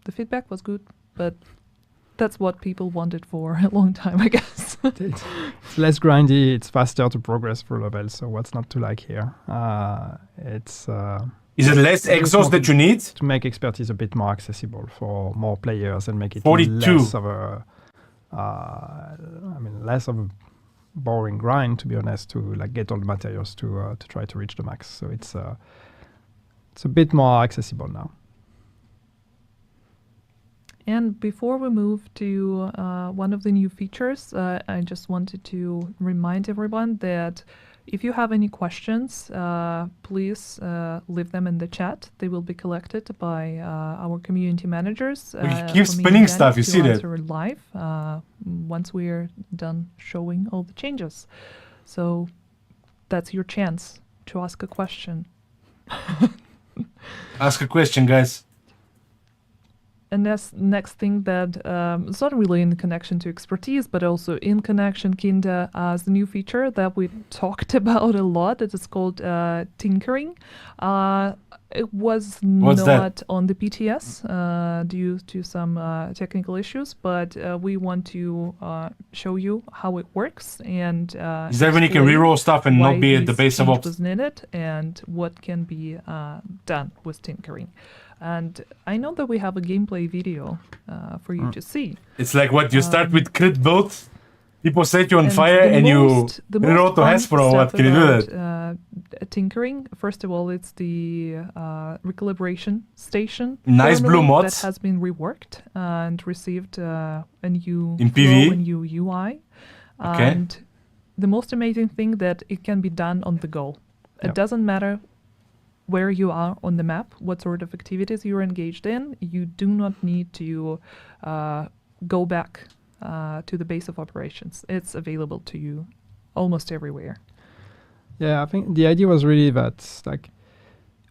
the feedback was good, but that's what people wanted for a long time, I guess. It's less grindy. It's faster to progress through levels. So what's not to like here? It's Is it less exos that you need? to make expertise a bit more accessible for more players and make it 42. less of a, less of a boring grind, to be honest, to like get all the materials to try to reach the max. So it's a bit more accessible now. And before we move to one of the new features, I just wanted to remind everyone that if you have any questions, please leave them in the chat. They will be collected by our community managers. We keep for me and spinning Danny stuff, you to see that? answer live once we're done showing all the changes. So that's your chance to ask a question. Ask a question, guys. And that's next thing that it's not really in connection to expertise, but also in connection, Kinda, as the new feature that we talked about a lot. It is called tinkering. It was What's not that? on the PTS due to some technical issues, but we want to show you how it works and Is that when you can explain reroll stuff and why not be at the this base of change ops? was needed and what can be done with tinkering. And I know that we have a gameplay video for you to see. It's like what you start with crit build, people set you on And fire, the and most- the you roll most to fun Hespero. What stuff can you do about, that? Tinkering. First of all, it's the recalibration station. Nice terminal blue mods. that has been reworked and received a new In flow, PvE? a new UI. Okay. And the most amazing thing that it can be done on the go. It Yep. doesn't matter where you are on the map, what sort of activities you're engaged in. You do not need to go back to the base of operations. It's available to you almost everywhere. Yeah, I think the idea was really that like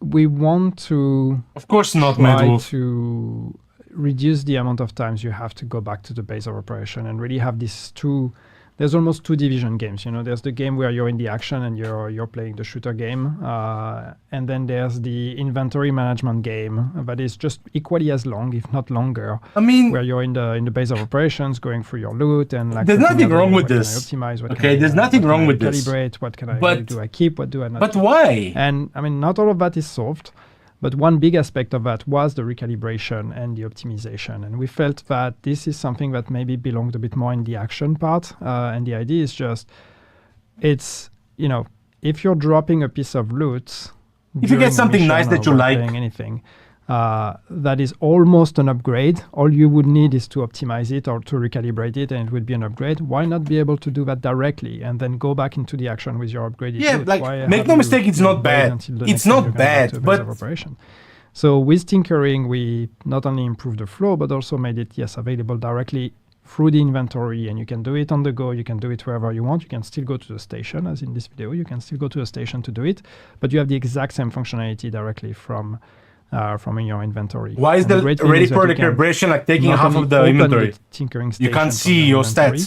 we want to Of course not, Mad try Wolf. to reduce the amount of times you have to go back to the base of operation and really have these two. There's almost two division games, you know. There's the game where you're in the action and you're playing the shooter game, and then there's the inventory management game that is just equally as long, if not longer, I mean, where you're in the base of operations, going through your loot and like. There's looking nothing at, wrong what with can I this. optimize, what Okay, can I, there's nothing what can wrong I with this. Calibrate, what can I? But- What do I keep? What do I not? but keep? why? And I mean, not all of that is solved, but one big aspect of that was the recalibration and the optimization. And we felt that this is something that maybe belonged a bit more in the action part. And the idea is just, it's, you know, if you're dropping a piece of loot, If you get during a something mission nice or that you while like. playing anything, that is almost an upgrade. All you would need is to optimize it or to recalibrate it, and it would be an upgrade. Why not be able to do that directly and then go back into the action with your upgraded Yeah, loot? like, Why make have no you, mistake, it's you know, not wait bad. until the It's next time not you're going back bad, to a base of but- operation? So with tinkering, we not only improved the flow, but also made it, yes, available directly through the inventory, and you can do it on the go. You can do it wherever you want. You can still go to the station, as in this video. You can still go to the station to do it, but you have the exact same functionality directly from in your inventory. Why is And the great thing ready is that for you can recalibration like taking not half only of the open inventory? tinkering You station can't from see the your inventory,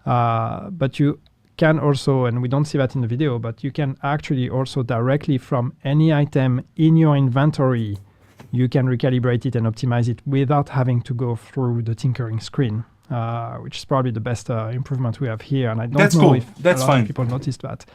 stats. but you can also, and we don't see that in the video, but you can actually also directly from any item in your inventory, you can recalibrate it and optimize it without having to go through the tinkering screen, which is probably the best improvement we have here. And I don't That's know cool. if That's a lot fine. of people noticed that.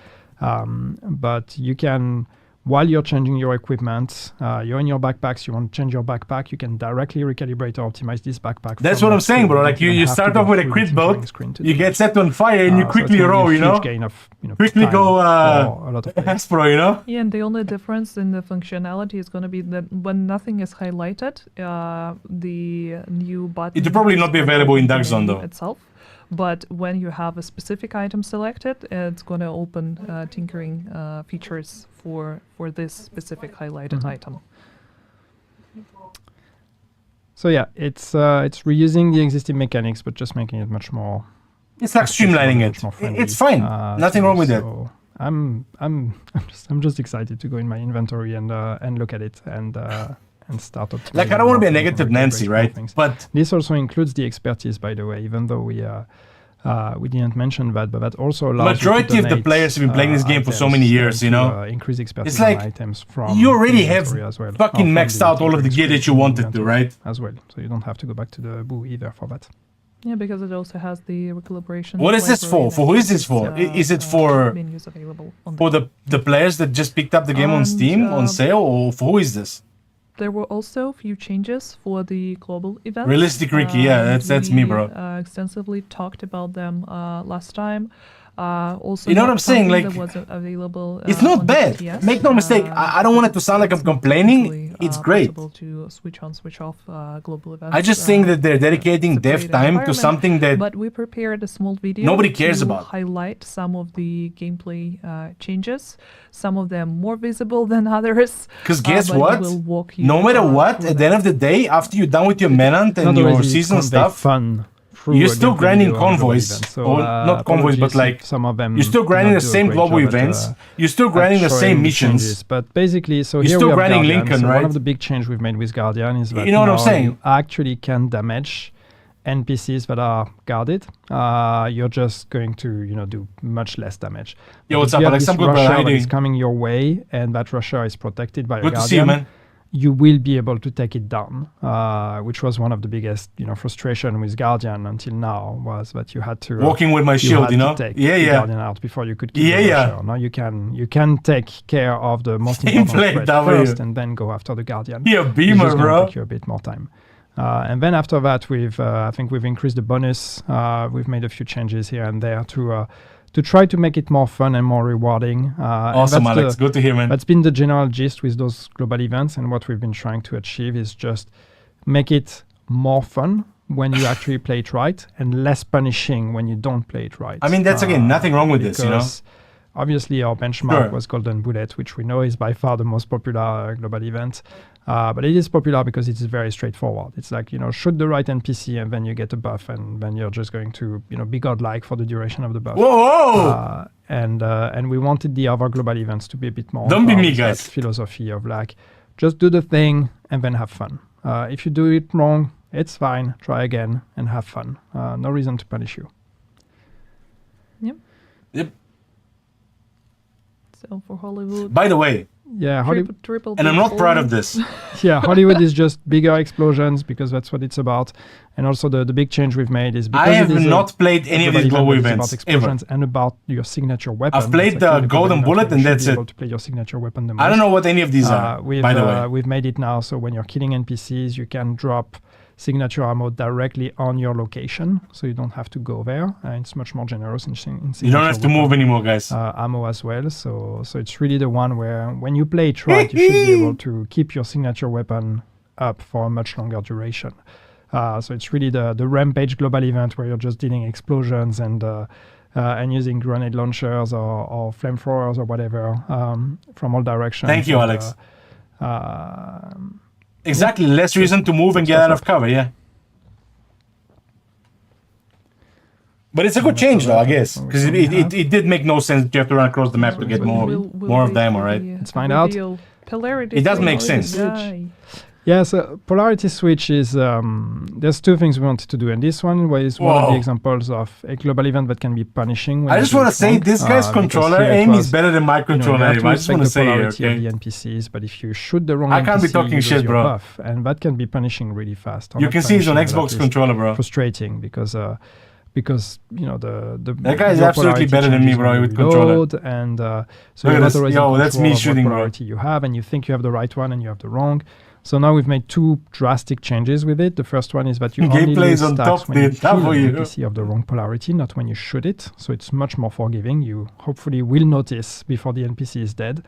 But you can, while you're changing your equipment, you're in your backpacks, you want to change your backpack, you can directly recalibrate or optimize this backpack. That's from what I'm that saying, screen. bro. You Like don't even you have to start go off with a through the crit tinkering build, screen to you do get this. set on fire, and you So it's quickly gonna be a roll, you huge know? gain of, Quickly time go, for a lot of players. Hespero, you know? Yeah, and the only difference in the functionality is going to be that when nothing is highlighted, the new button It will probably is not be gonna available in open the Dark Zone, menu though. itself. But when you have a specific item selected, it's going to open tinkering features for this specific highlighted Mm-hmm. item. So yeah, it's reusing the existing mechanics, but just making it much more. It's like streamlining much it. more friendly, It's fine. to Nothing wrong with use. that. So I'm just excited to go in my inventory and look at it and start optimizing. Like, I don't want to be a more things negative and Nancy, recalibrate more right? things. But This also includes the expertise, by the way, even though we didn't mention that, but that also allows majority you to of the donate, players have been playing this game for so items many years, and you to, know? increase expertise It's like on items from you already the have inventory as well, fucking or from maxed the out all of the tinkering gear that you screen wanted to, inventory right? as well. So you don't have to go back to the boo either for that. Yeah, because it also has the recalibration. What is this library for? For who is this for? Is it for menus available on for the players that just picked up the game on And, Steam on sale, or for who is this? There were also a few changes for the global events. Realistic Ricky, yeah, that's me, bro. Extensively talked about them last time. Also, You know what not I'm saying? something Like, that wasn't available. It's not on bad. BTS. Make no mistake. I don't want it to sound like I'm it's not complaining. technically, It's great. possible to switch on, switch off global events. I just think that they're dedicating dev separated time to environment. something that But we prepared a small video. Nobody cares to about. highlight some of the gameplay changes. Some of them more visible than others. Because guess but what? we'll walk you No matter what, through at the end of the day, after you're done with your Menant and Not your always season convey stuff, fun through you're a still gameplay grinding video on global convoys. events. So, Or not convoys, but apologies like, if some of them you're still did grinding not the do a same great global job at, events. You're still grinding the at same showing missions. changes. But basically, so You're here still we have grinding Guardian. Lincoln, So right? one of the big change we've made with Guardian is that You know what I'm now saying? you actually can damage NPCs that are guarded. You're just going to do much less damage. Yo, But what's if up, you have Alex? this I'm good, brother. How Rusher you that is doing? coming your way, and that Rusher is protected by a Good to Guardian. see you, man. You will be able to take it down, which was one of the biggest, frustration with Guardian until now, was that you had to Walking with my shield, had you know? to take Yeah, the yeah. Guardian out before you could kill Yeah, the yeah. Rusher. Now you can take care of the most Same important play, threat W. first, and then go after the Guardian. Yeah, It's Beamer, just gonna bro. take you a bit more time. And then after that, I think we've increased the bonus. We've made a few changes here and there to try to make it more fun and more rewarding. And Awesome, that's Alex. Good to hear, man. that's been the general gist with those global events, and what we've been trying to achieve is just make it more fun when you actually play it right, and less punishing when you don't play it right. I mean, that's again, nothing wrong with this, you know? because Obviously, our benchmark Sure. was Golden Bullet, which we know is by far the most popular global event. But it is popular because it is very straightforward. It's like, shoot the right NPC and then you get a buff, and then you're just going to, be godlike for the duration of the buff. Whoa! And we wanted the other global events to be a bit more. Don't be on me, that guys. Philosophy of like, just do the thing and then have fun. If you do it wrong, it's fine. Try again and have fun. No reason to punish you. Yep. So for Hollywood, By the way, Yeah, Hollywood. triple and I'm not proud of triple. this. Yeah, Hollywood is just bigger explosions because that's what it's about. And also the big change we've made is because I have it is not played any of these global events about ever. explosions and about your signature weapon. I've played It's the actually Golden global Bullet event and where you that's should be it. able to play your signature weapon the most. I don't know what any of these are, by the way. We've made it now so when you're killing NPCs, you can drop signature ammo directly on your location, so you don't have to go there. It's much more generous in signature You don't have to move weapon, anymore, guys. ammo as well. So it's really the one where when you play it right, you should be able to keep your signature weapon up for a much longer duration. So it's really the Rampage global event where you're just dealing explosions and using grenade launchers or flamethrowers or whatever from all directions. Thank you, And, Alex. Exactly, less reason to move and get out of cover, yeah. But it's a good change, though, I guess, because it did make no sense to have to run across the map to get more of the ammo, right? Let's find out. Polarity It does make switch. sense. Guy. Yeah, so polarity switch is there's two things we wanted to do, and this one was one of Whoa. the examples of a global event that can be punishing. When I you just do want it to say, wrong, this guy's because controller here it aim is was, better than my you controller have aim. to I just want to respect the say it, polarity okay? of the NPCs, but if you shoot the wrong I can't be NPC, talking you lose shit, your bro. buff, and that can be punishing really fast. Or You not can see he's on punishing, but Xbox at least controller, bro. frustrating because the That guy is your absolutely polarity better than me, changes bro, when with you controller. reload, and so Look you're at not this. always Yo, in that's control me of what shooting, bro. polarity you have, and you think you have the right one and you have the wrong. So now we've made two drastic changes with it. The first one is that you only Gameplay lose is on stacks top, when you dude. kill an W. NPC of the wrong polarity, not when you shoot it. So it's much more forgiving. You hopefully will notice before the NPC is dead.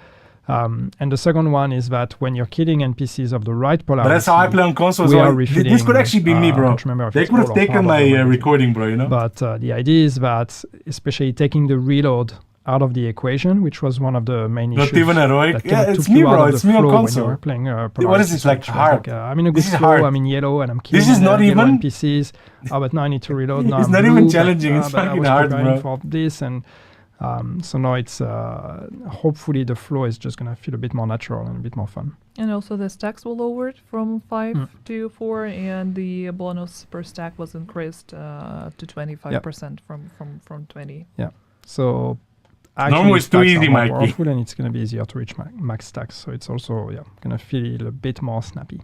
And the second one is that when you're killing NPCs of the right polarity, But that's how I play on consoles. we so are this refilling, could actually be me, I bro. can't remember if They it's could have all or taken part of my the way. recording, bro, you know? But the idea is that, especially taking the reload out of the equation, which was one of the main Not issues. even heroic. that Yeah, kind of it's took me, you out bro. of It's the me on flow when console. you were playing What is this, like, switch. hard? I'm in a good This is flow. hard. I'm in yellow and I'm killing This is not yellow even- NPCs. But now I need to reload. Now It's I'm not blue, even but, challenging, it's but I fucking was hard, preparing bro. for this, and so now it's hopefully the flow is just gonna feel a bit more natural and a bit more fun. And also the stacks were lowered from 5 Hmm. to 4, and the bonus per stack was increased to 25% from 20. So Normal actually is too stacks easy, are more Mikey. powerful, and it's gonna be easier to reach max stacks. So it's also gonna feel a bit more snappy.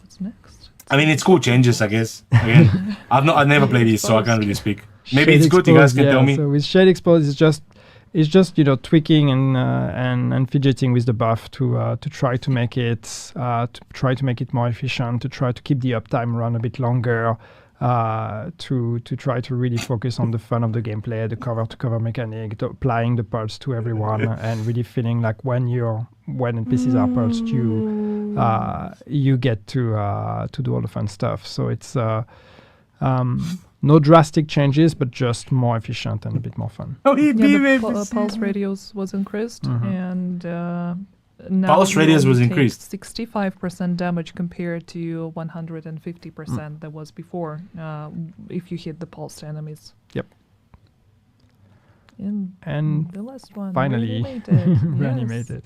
What's next? I mean, it's cool changes, I guess. Again, I've never played these, so I can't really speak. Maybe Shade it's good. You guys Expose, can yeah, tell me. So with Shade Expose, it's just tweaking and fidgeting with the buff to try to make it more efficient, to try to keep the uptime run a bit longer, to try to really focus on the fun of the gameplay, the cover to cover mechanic, applying the pulse to everyone, and really feeling like when NPCs are pulsed, you get to do all the fun stuff. So it's no drastic changes, but just more efficient and a bit more fun. Oh, he Yeah, the pulse radius was increased, and now Pulse you radius only was take increased. 65% damage compared to 150% that was before, if you hit the pulsed enemies. Yep. And the last one, finally, Reanimated. Reanimated.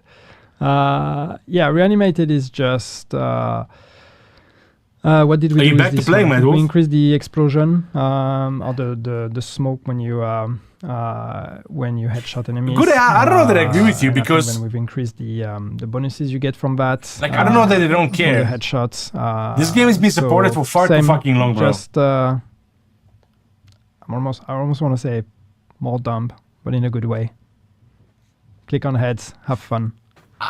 Reanimated is just. What did we Are do you with back to this playing, one? Mad Wolf? We increased the explosion or the smoke when you headshot enemies. Good, I don't know that I agree with you, and I think because- then we've increased the bonuses you get from that. Like, I don't know that they don't from care. The headshots. This game has been supported for far too same, fucking long, bro. Just I almost want to say more dumb, but in a good way. Click on heads, have fun.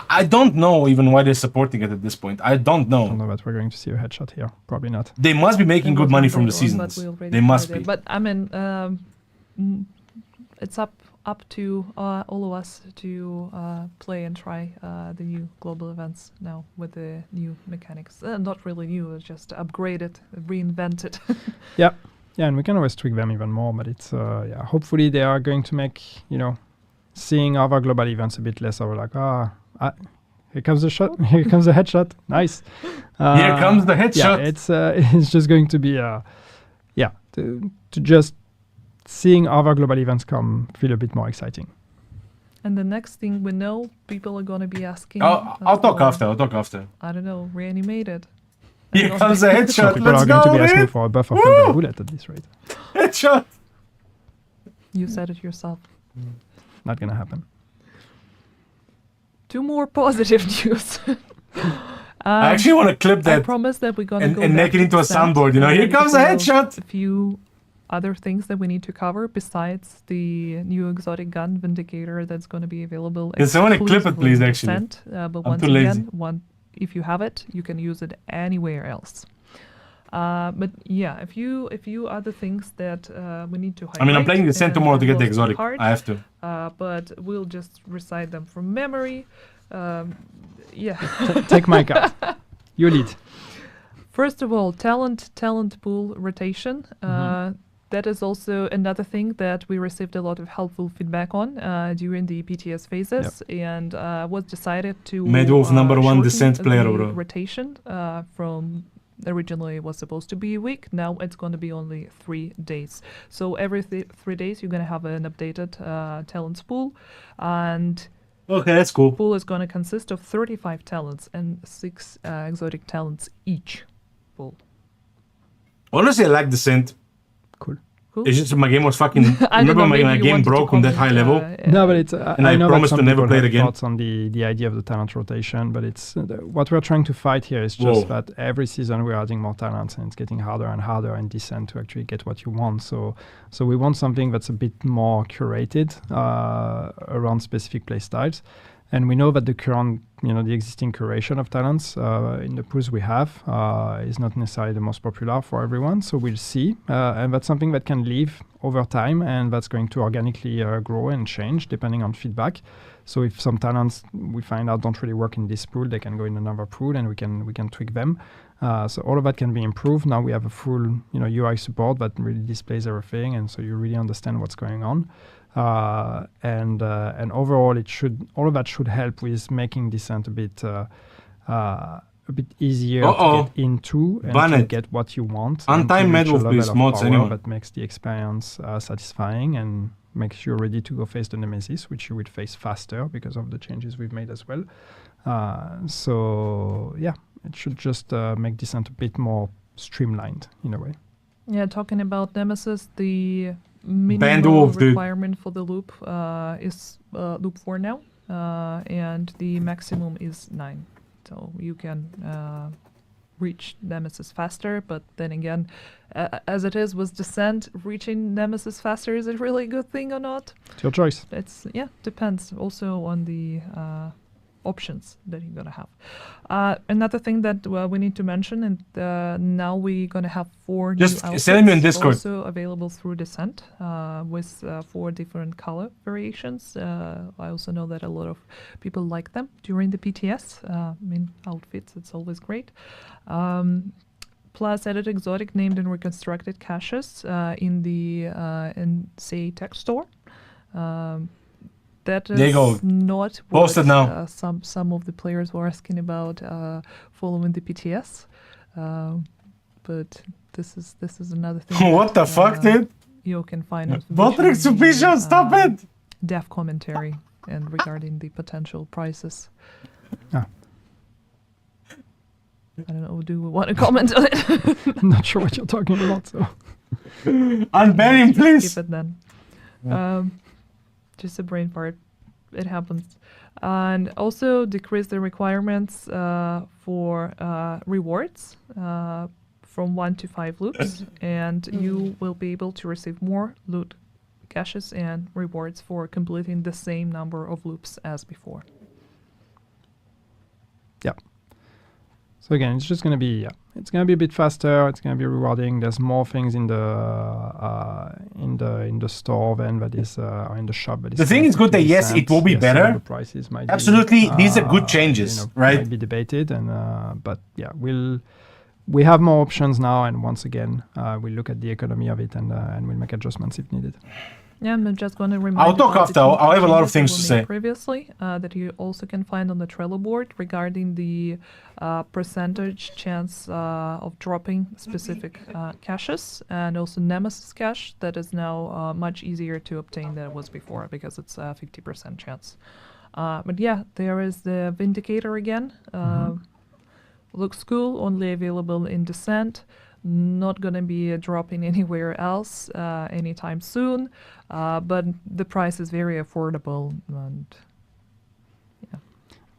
I don't know even why they're supporting it at this point. I don't I don't know. know that we're going to see a headshot here. Probably not. They must be making It good was money not from the later on, but seasons. we already They must tried it. be. But I mean, it's up to all of us to play and try the new global events now with the new mechanics. Not really new, it's just upgraded, reinvented. Yeah, and we can always tweak them even more, but it's hopefully they are going to make seeing other global events a bit less of like here comes the shot, here comes the headshot, nice. Here comes the headshot. Yeah, it's just going to be to just seeing other global events come feel a bit more exciting. And the next thing we know, people are gonna be asking. I'll talk for, after. I don't know, Reanimated. Here And comes the So headshot. people Let's are going to go, be asking dude. for a buff of Woo! Thunder Bullet at this rate. Headshot. You said it yourself. Not gonna happen. Two more positive news. I actually want to clip I that. promise that we're gonna and- go and back make it to into a the set, soundboard, you know? Here comes the because headshot! A few other things that we need to cover besides the new exotic gun Vindicator that's going to be available. Can someone clip it, exclusively please, in actually? Descent, but I'm once too lazy. again, if you have it, you can use it anywhere else. But yeah, a few other things that we need to highlight. I mean, I'm playing the Descent and tomorrow to get the lost exotic. heart, I have to. but we'll just recite them from memory. Yeah. Take my card. You lead. First of all, talent pool rotation. That is also another thing that we received a lot of helpful feedback on during the PTS phases, and was decided to Mad Wolf number one shorten Descent player, the bro. rotation from originally it was supposed to be a week. Now it's going to be only 3 days. So every 3 days you're going to have an updated talents pool, and Okay, that's cool. pool is going to consist of 35 talents and 6 exotic talents each pool. Honestly, I like Descent. Cool. Cool. It's just my game was fucking. I don't Remember know, my maybe you game wanted to broke on that high comment, level? No, but it's And I know promise that to some never people play it have again. thoughts on the idea of the talent rotation, but it's what we're trying to fight here is just Whoa. that every season we're adding more talents, and it's getting harder and harder in Descent to actually get what you want. So we want something that's a bit more curated around specific play styles. And we know that the current, the existing curation of talents in the pools we have is not necessarily the most popular for everyone. So we'll see. And that's something that can live over time, and that's going to organically grow and change depending on feedback. So if some talents we find out don't really work in this pool, they can go in another pool, and we can tweak them. So all of that can be improved. Now we have a full, UI support that really displays everything, and so you really understand what's going on. And overall, all of that should help with making Descent a bit easier to get into and Ban to it. get what you want. Untie and to reach Mad a Wolf, level please, of mods, power anyone. that makes the experience satisfying and makes you ready to go face the Nemesis, which you will face faster because of the changes we've made as well. So yeah, it should just make Descent a bit more streamlined in a way. Yeah, talking about Nemesis, the Band minimum Wolf, dude. requirement for the loop is loop 4 now, and the maximum is 9. So you can reach Nemesis faster. But then again, as it is with Descent, reaching Nemesis faster, is it really a good thing or not? It's your choice. It's depends also on the options that you're gonna have. Another thing that we need to mention, and now we're gonna have 4 Just new send me on outfits Discord. also available through Descent with 4 different color variations. I also know that a lot of people like them during the PTS. Outfits, it's always great. Plus added exotic named and reconstructed caches in the NCA Tech Store. That There you is go. not Post what it now. some of the players were asking about following the PTS, but this is another thing. What the fuck, dude? You can find information Botrix in the, Subisha, stop it! dev commentary and regarding the potential prices. Ah. I don't know. Do we want to comment on it? I'm not sure what you're talking about. So Unban him, please! Skip it then. Just a brain fart. It happens. And also decrease the requirements for rewards from 1 to 5 loops, and you will be able to receive more loot caches and rewards for completing the same number of loops as before. So again, it's just gonna be it's gonna be a bit faster. It's gonna be rewarding. There's more things in the store than that is or in the shop. But The thing is good that yes, it will be better. The prices might Absolutely, be, these are good changes, right? Might be debated, and but yeah, we have more options now, and once again, we'll look at the economy of it, and we'll make adjustments if needed. Yeah, I'm just going to remind I'll you talk about the after. two I'll have a lot of changes things that to were made say. previously that you also can find on the Trello board regarding the percentage chance of dropping specific caches, and also Nemesis cache that is now much easier to obtain than it was before because it's a 50% chance. But yeah, there is the Vindicator again. Looks cool, only available in Descent. Not going to be dropping anywhere else anytime soon, but the price is very affordable, and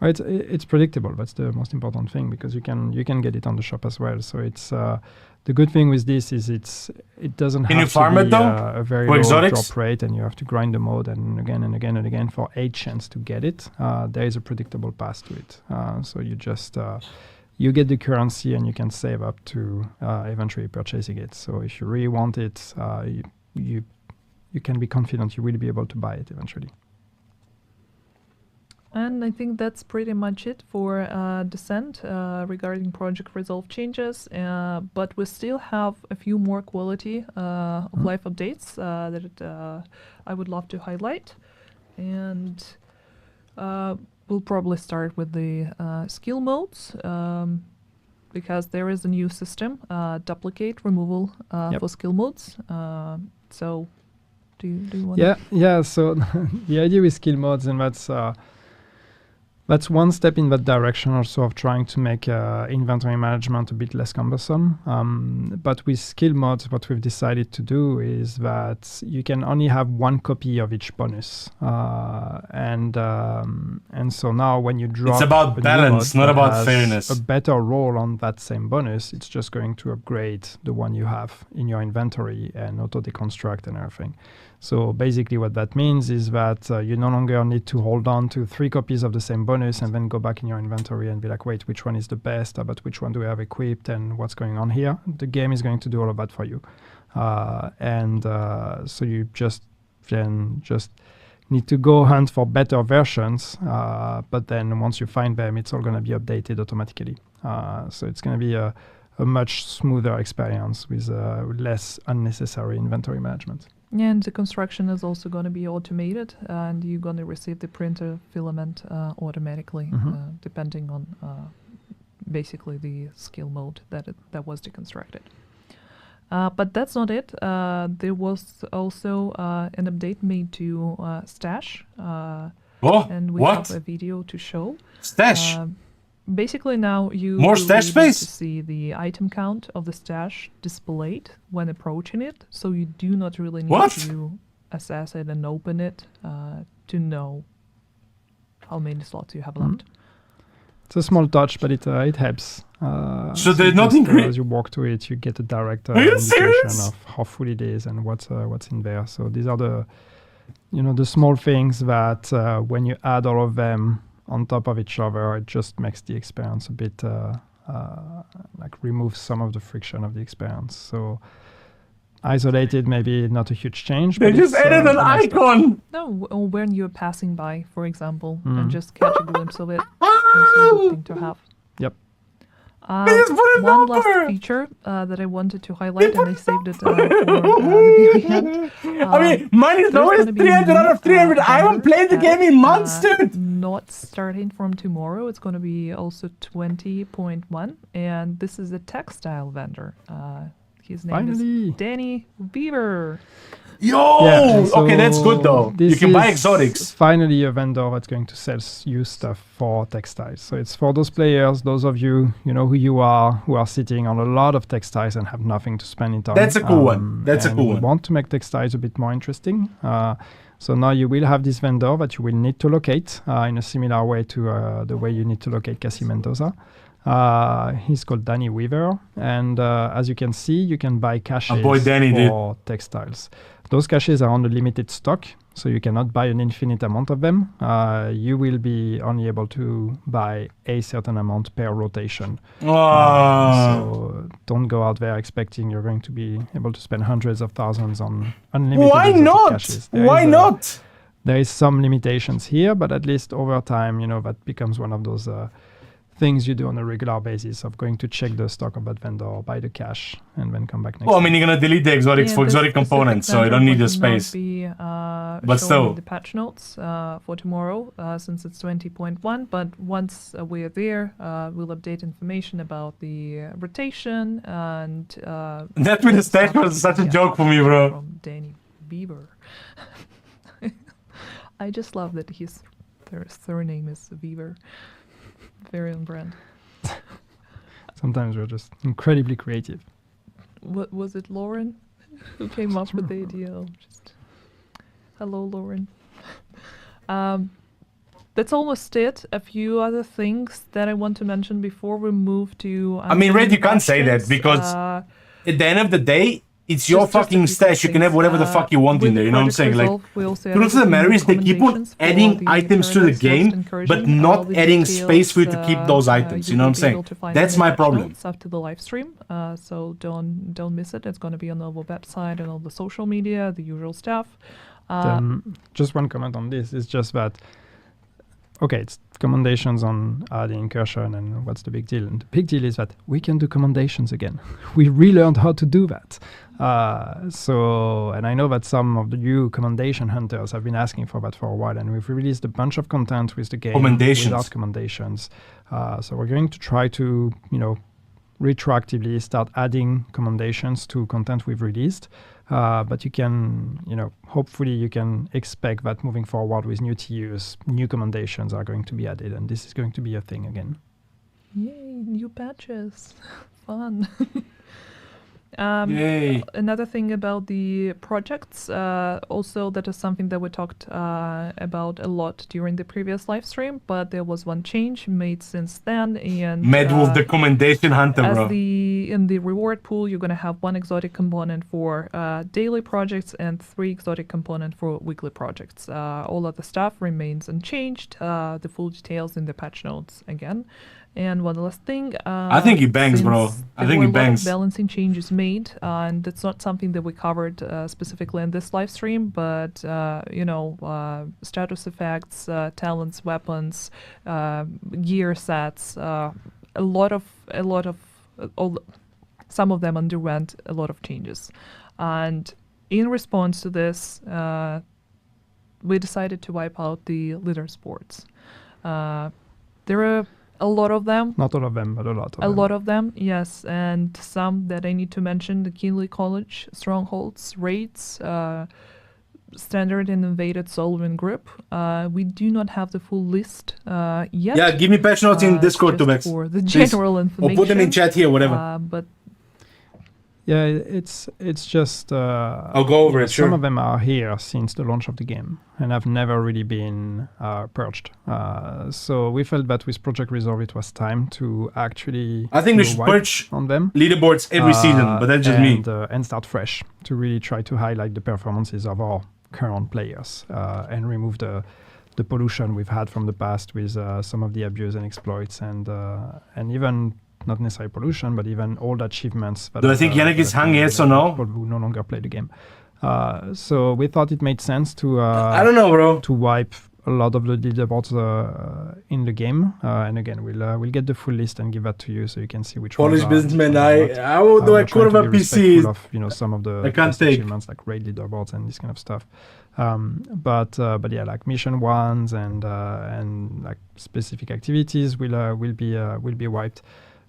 Well, it's predictable. That's the most important thing, because you can get it on the shop as well. So it's the good thing with this is it doesn't Can you have farm to it be though? a very For low exotics? drop rate, and you have to grind the mode and again and again and again for 8 chance to get it. There is a predictable path to it. So you just you get the currency and you can save up to eventually purchasing it. So if you really want it, you can be confident you will be able to buy it eventually. And I think that's pretty much it for Descent regarding project resolve changes. But we still have a few more quality of life updates that I would love to highlight. And we'll probably start with the skill modes because there is a new system, duplicate removal for skill modes. So do you want to? Yeah. So the idea with skill modes, and that's one step in that direction also of trying to make inventory management a bit less cumbersome. But with skill mods, what we've decided to do is that you can only have one copy of each bonus. And so now when you drop... It's about a new balance, mod not that about has fairness. a better roll on that same bonus, it's just going to upgrade the one you have in your inventory and auto-deconstruct and everything. So basically what that means is that you no longer need to hold on to 3 copies of the same bonus and then go back in your inventory and be like, wait, which one is the best? But which one do we have equipped and what's going on here? The game is going to do all of that for you. So you just need to go hunt for better versions. But then once you find them, it's all going to be updated automatically. So it's going to be a much smoother experience with less unnecessary inventory management. And the construction is also going to be automated, and you're going to receive the printer filament automatically, depending on basically the skill mode that was deconstructed. But that's not it. There was also an update made to Stash, and we have a video to show. Stash? Basically now you More will stash be able space? to see the item count of the stash displayed when approaching it, so you do not really need to assess it and open it to know how many slots you have left. It's a small touch, but it helps. So they're you not just, incre- as you walk to it, you get a direct Are you indication serious? of how full it is and what's in there. So these are the, the small things that when you add all of them on top of each other, it just makes the experience a bit like removes some of the friction of the experience. So isolated, maybe not a huge change. They but just it's, added an a nice touch. icon. No, or when you're passing by, for example, Mm. and just catch a glimpse of it. That's a good thing to have. Yep. just put a One number. last feature that I wanted to highlight, and I saved it for the very end. I mean, mine is There's always gonna be 300 out of 300. I haven't vendor played the game in months, at, dude. Not starting from tomorrow. It's going to be also 20.1, and this is a textile vendor. His name Finally. is Danny Beaver. Yo! and Okay, that's so good though. You this can buy is exotics. Finally, a vendor that's going to sell used stuff for textiles. So it's for those players, those of you, who you are, who are sitting on a lot of textiles and have nothing to spend it on. That's a cool one. That's a and cool one. Want to make textiles a bit more interesting. So now you will have this vendor that you will need to locate in a similar way to the way you need to locate Cassie Mendoza. He's called Danny Weaver, and as you can see, you can buy caches boy Danny, dude. for textiles. Those caches are on a limited stock, so you cannot buy an infinite amount of them. You will be only able to buy a certain amount per rotation. So don't go out there expecting you're going to be able to spend hundreds of thousands on unlimited Why exotic not? caches. There Why is not? there is some limitations here, but at least over time, that becomes one of those things you do on a regular basis of going to check the stock of that vendor, buy the cash, and then come back next Well, I time. mean, you're gonna delete the exotics Yeah, for this exotic specific components, so you vendor don't need the would not space. Be, But shown still. in the patch notes for tomorrow, since it's 20.1. But once we are there, we'll update information about the rotation and. That with the stat stuff was such a yeah, joke for me, bro. From Danny Beaver. I just love that their surname is Beaver. Very on brand. Sometimes we're just incredibly creative. What was it, Lauren, who came up with the idea of just hello, Lauren. That's almost it. A few other things that I want to mention before we move to. I mean, Red, you can't say that questions. because at the end of the day, it's your Just a fucking few stash. You can things. have whatever the fuck you want With in there. the You know what I'm Project saying? Like, Resolve, we also the truth of the added matter new is they keep on recommendations for adding the items to the Paradise Lost game, but incursion. not All the adding details, space for you to keep those items. You know what I'm will be saying? able to find That's in the my patch problem. notes after the live stream, so don't miss it. It's going to be on our website and all the social media, the usual stuff. Just one comment on this is just that, okay, it's commendations on the incursion and what's the big deal. And the big deal is that we can do commendations again. We relearned how to do that. And I know that some of the new commendation hunters have been asking for that for a while, and we've released a bunch of content with the game Commendations. without commendations. So we're going to try to, retroactively start adding commendations to content we've released. But you can, hopefully you can expect that moving forward with new TUs, new commendations are going to be added, and this is going to be a thing again. Yay, new patches. Fun. Yay. Another thing about the projects, also that is something that we talked about a lot during the previous live stream, but there was one change made since then, and Mad Wolf, the commendation hunter, as bro. in the reward pool, you're gonna have 1 exotic component for daily projects and 3 exotic component for weekly projects. All other stuff remains unchanged. The full details in the patch notes again. And one last thing. I think he bangs, bro. since I there think were he a lot of bangs. balancing changes made, and that's not something that we covered specifically in this live stream, but status effects, talents, weapons, gear sets, some of them underwent a lot of changes, and in response to this, we decided to wipe out the leader sports. There are a lot of them. Not all of them, but a lot of them. A lot of them, yes, and some that I need to mention: the Kinley College, Strongholds, Raids, Standard and Invaded Solomon Group. We do not have the full list yet. Yeah, give me patch notes in Discord, just Tubex. for the Please. general Or information. put them in chat here, whatever. But Yeah, it's just. I'll go over it, Some sure. of them are here since the launch of the game and have never really been purged. So we felt that with Project Resolve, it was time to actually. I think we do a should wipe purge on them leaderboards every season, but that's just me. and start fresh to really try to highlight the performances of our current players and remove the pollution we've had from the past with some of the abuse and exploits and even. Not necessarily pollution, but even old achievements. Do I think Yannick is hung, yes or no? People who no longer play the game. So we thought it made sense to I don't know, bro. to wipe a lot of the leaderboards in the game. And again, we'll get the full list and give that to you so you can see which Polish ones are businessman, not. I will do a We're trying quarter to of be a respectful PC. of, some of the I can't best take. achievements like raid leaderboards and this kind of stuff. But yeah, like mission ones and like specific activities will be wiped.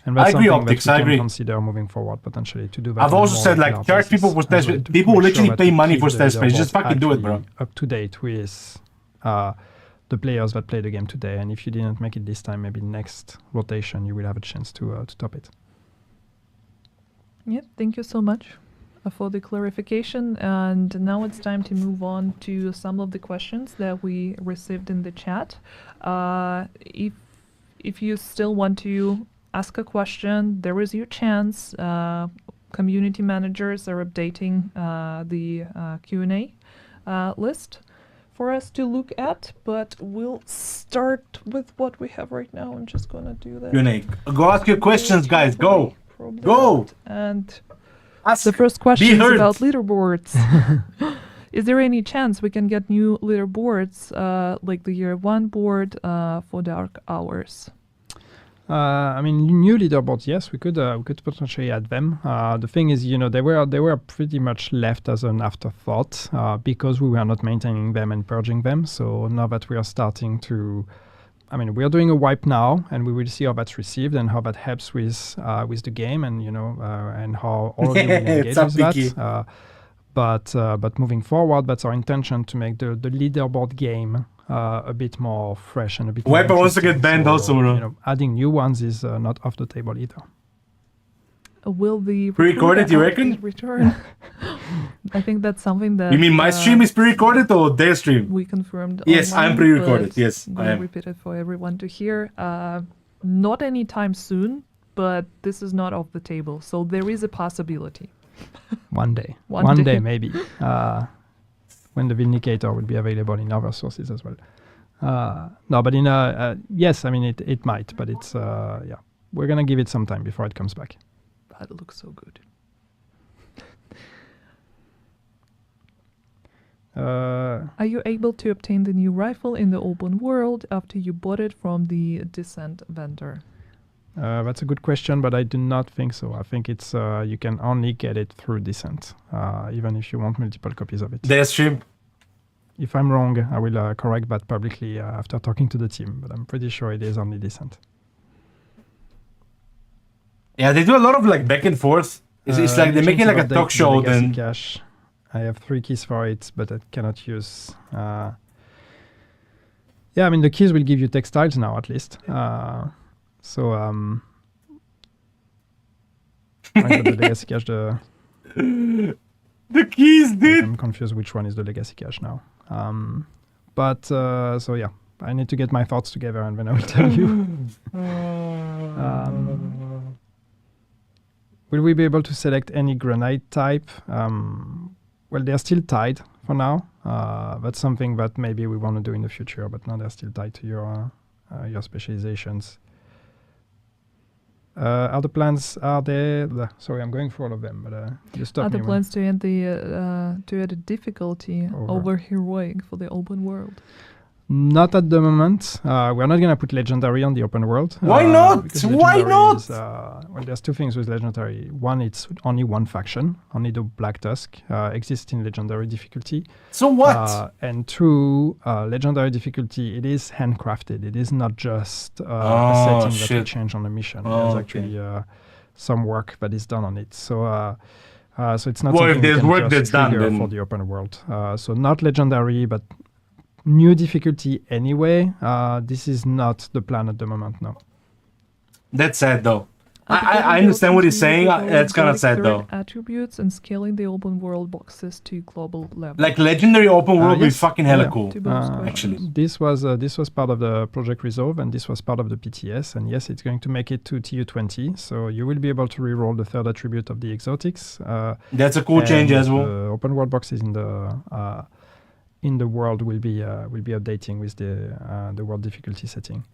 And that's I agree, something Optics, that we I can agree. consider moving forward potentially to do that. I've on a also more said, regular like, charge basis people for as test well space. to People will make literally sure pay that money we for keep test the space. Just leaderboard fucking do it, bro. actually up to date with the players that play the game today. And if you didn't make it this time, maybe next rotation you will have a chance to top it. Yeah, thank you so much for the clarification. And now it's time to move on to some of the questions that we received in the chat. If you still want to ask a question, there is your chance. Community managers are updating the Q&A list for us to look at, but we'll start with what we have right now. I'm just gonna do that. Q&A. Go ask your questions, guys. Go. From Go. that. And Ask. the first question is heard. about leaderboards. Is there any chance we can get new leaderboards, like the year 1 board for Dark Hours? I mean, new leaderboards, yes, we could potentially add them. The thing is, they were pretty much left as an afterthought because we were not maintaining them and purging them. So now that we are starting to, we are doing a wipe now, and we will see how that's received and how that helps with the game, and and how all of you will engage with that. But moving forward, that's our intention to make the leaderboard game a bit more fresh and a bit more Wiper wants to get interesting. banned also, bro. Adding new ones is not off the table either. Will the Pre-recorded, you recruiter reckon? return? I think that's something that You mean my stream is pre-recorded or their stream? we confirmed. Yes, I'm online, pre-recorded. but Yes, I'm I gonna am. repeat it for everyone to hear. Not anytime soon, but this is not off the table. So there is a possibility. One day. One day. Maybe. When the Vindicator will be available in other sources as well. No, but yes, it might, but it's, we're going to give it some time before it comes back. That looks so good. Are you able to obtain the new rifle in the open world after you bought it from the Descent vendor? That's a good question, but I do not think so. I think it's you can only get it through Descent, even if you want multiple copies of it. Their stream. If I'm wrong, I will correct that publicly after talking to the team, but I'm pretty sure it is only Descent. Yeah, they do a lot of like back and forth. It's like they're making like a talk show. Then Cache. I have 3 keys for it, but I cannot use. Yeah, the keys will give you textiles now at least. I got the legacy cache. the keys, dude. I'm confused which one is the legacy cache now. So yeah, I need to get my thoughts together and then I will tell you. Will we be able to select any grenade type? Well, they're still tied for now. That's something that maybe we want to do in the future, but now they're still tied to your specializations. Other plans are there? Sorry, I'm going through all of them, but you stop Are me. the plans to add a difficulty over heroic for the open world? Not at the moment. We're not going to put legendary on the open world. Why not? Because Why legendary not? is, well, there's 2 things with legendary. One, it's only one faction. Only the Black Tusk exists in legendary difficulty. So what? And 2, legendary difficulty, it is handcrafted. It is not just a setting that we change on a mission. There's actually some work that is done on it. So it's not Well, something if there's we can work just that's done, trigger then for the open world. So not legendary, but new difficulty anyway. This is not the plan at the moment, no. That's sad though. I understand what he's saying. It's kind of sad though. Attributes and scaling the open world boxes to global level. Like legendary open world would be yes. fucking hella Yeah. cool. To both actually. questions. This was part of the Project Resolve, and this was part of the PTS. And yes, it's going to make it to TU20. So you will be able to reroll the third attribute of the exotics. That's a cool change and as well. The open world boxes in the world will be updating with the world difficulty setting.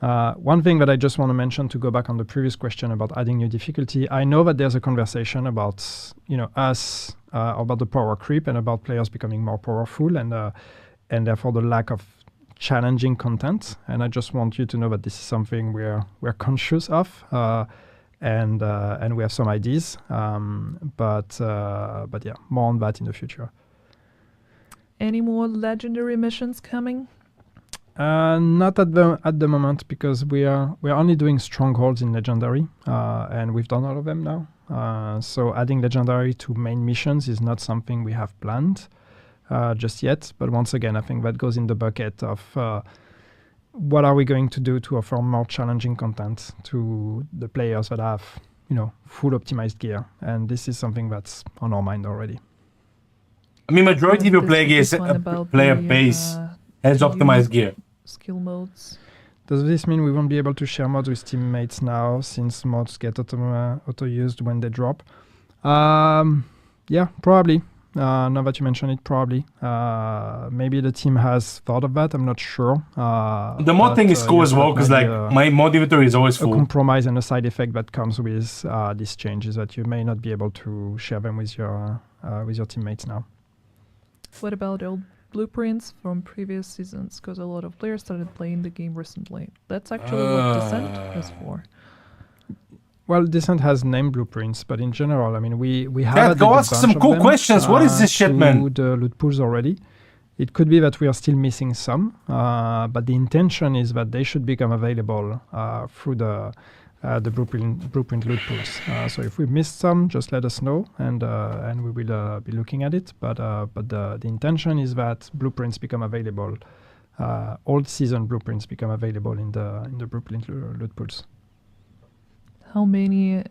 One thing that I just want to mention to go back on the previous question about adding new difficulty, I know that there's a conversation about us about the power creep and about players becoming more powerful and therefore the lack of challenging content. And I just want you to know that this is something we're conscious of and we have some ideas. But yeah, more on that in the future. Any more legendary missions coming? Not at the moment, because we are only doing strongholds in legendary, and we've done all of them now. So adding legendary to main missions is not something we have planned just yet. But once again, I think that goes in the bucket of what are we going to do to offer more challenging content to the players that have full optimized gear, and this is something that's on our mind already. I mean, majority of your This one player about player the, base has use optimized gear. skill modes. Does this mean we won't be able to share mods with teammates now, since mods get auto-used when they drop? Yeah, probably. Now that you mention it, probably. Maybe the team has thought of that. I'm not sure. The mod thing is cool yes, as well, that because might like be my mod inventory is always a full. compromise and a side effect that comes with this change is that you may not be able to share them with your teammates now. What about old blueprints from previous seasons? Because a lot of players started playing the game recently. That's actually what Descent is for. Well, Descent has named blueprints, but in general, I mean, we have Yeah, added go a ask bunch some of cool them, questions. What is this shit, to man? the loot pools already. It could be that we are still missing some, but the intention is that they should become available through the blueprint loot pools. So if we missed some, just let us know, and we will be looking at it. But the intention is that blueprints become available. Old season blueprints become available in the blueprint loot pools. How many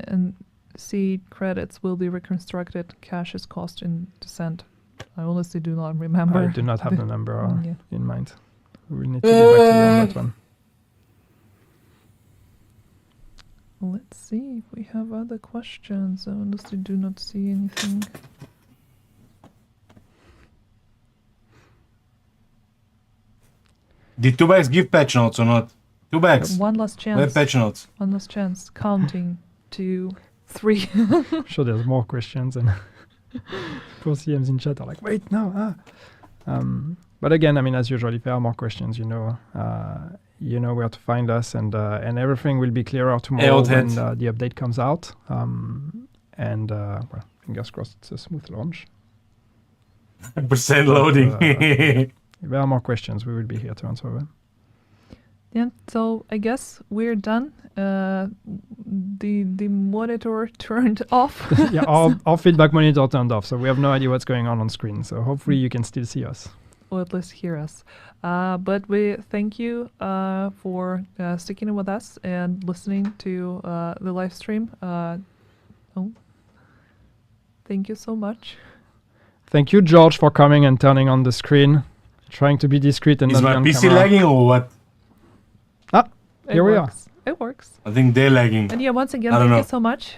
seed credits will the reconstructed caches cost in Descent? I honestly do not remember. I do not have the number Yeah. in mind. We will need to get back to you on that one. Let's see if we have other questions. I honestly do not see anything. Did 2bags give patch notes or not? 2bags. One last Where chance. patch notes? One last chance. Counting. 2, 3. I'm sure there's more questions, and poor CMs in chat are like, wait, no. But again, I mean, as usual, if there are more questions, you know where to find us, and everything will be clearer tomorrow when the update comes out. Well, fingers crossed, it's a smooth launch. 100% loading. If there are more questions, we will be here to answer them. Yeah, so I guess we're done. The monitor turned off. Yeah, our feedback monitor turned off, so we have no idea what's going on screen. So hopefully you can still see us. Or at least hear us. But we thank you for sticking with us and listening to the live stream. Thank you so much. Thank you, George, for coming and turning on the screen, trying to be discreet and Is not my be on PC camera. lagging or what? Here we are. It works. I think they're lagging. And yeah, once again, I don't thank know. you so much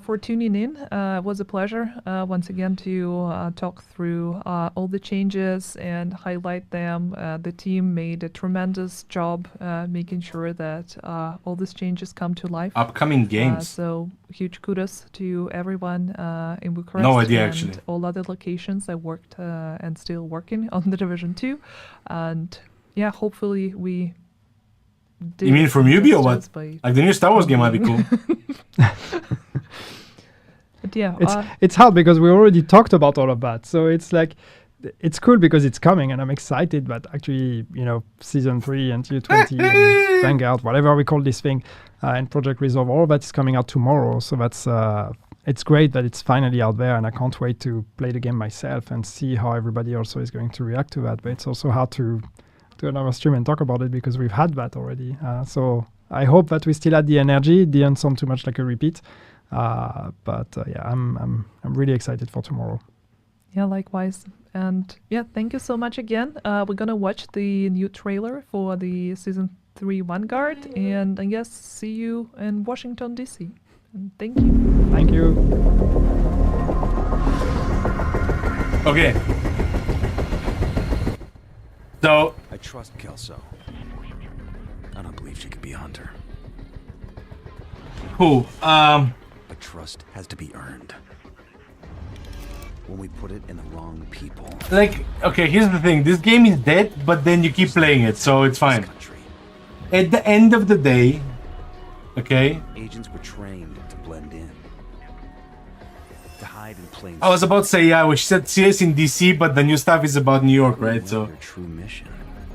for tuning in. It was a pleasure once again to talk through all the changes and highlight them. The team made a tremendous job making sure that all these changes come to life. Upcoming games. So huge kudos to everyone in Bucharest No idea, and actually. all other locations that worked and still working on the Division 2. And yeah, hopefully we did You mean from Ubi or what? justice by Like the new Star Wars game might be cool. But yeah, It's hard because we already talked about all of that. So it's like, it's cool because it's coming and I'm excited, but actually, Season 3 and TU20 and Vanguard, whatever we call this thing, and Project Resolve, all of that is coming out tomorrow. So that's, it's great that it's finally out there, and I can't wait to play the game myself and see how everybody also is going to react to that. But it's also hard to do another stream and talk about it because we've had that already. So I hope that we still had the energy. It didn't sound too much like a repeat. But yeah, I'm really excited for tomorrow. Yeah, likewise. And yeah, thank you so much again. We're gonna watch the new trailer for the season 3 Vanguard, and I guess see you in Washington DC. And thank you. Thank you. Okay. So I trust Kelso. I don't believe she could be a hunter. cool. But trust has to be earned. When we put it in the wrong people. Like, okay, here's the thing. This game is dead, but then you keep playing it, so it's fine. This country. At the end of the day, okay, Agents were trained to blend in. To hide in plain I was about to say, yeah, we said CS in DC, but the new stuff is about New York, right? So their true mission.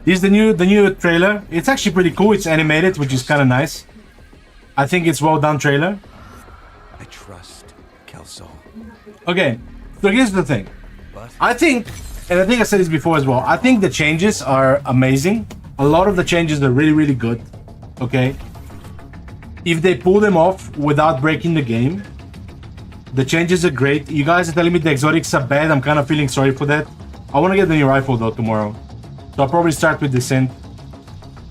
here's the new trailer. It's actually pretty cool. It's animated, which is kind of nice. I think it's well done trailer. I trust Kelso. Okay, so here's the thing. But I think, and I think I said this before as well, I think the changes are amazing. A lot of the changes are really, really good. Okay? If they pull them off without breaking the game, the changes are great. You guys are telling me the exotics are bad. I'm kind of feeling sorry for that. I want to get the new rifle though tomorrow. So I'll probably start with Descent.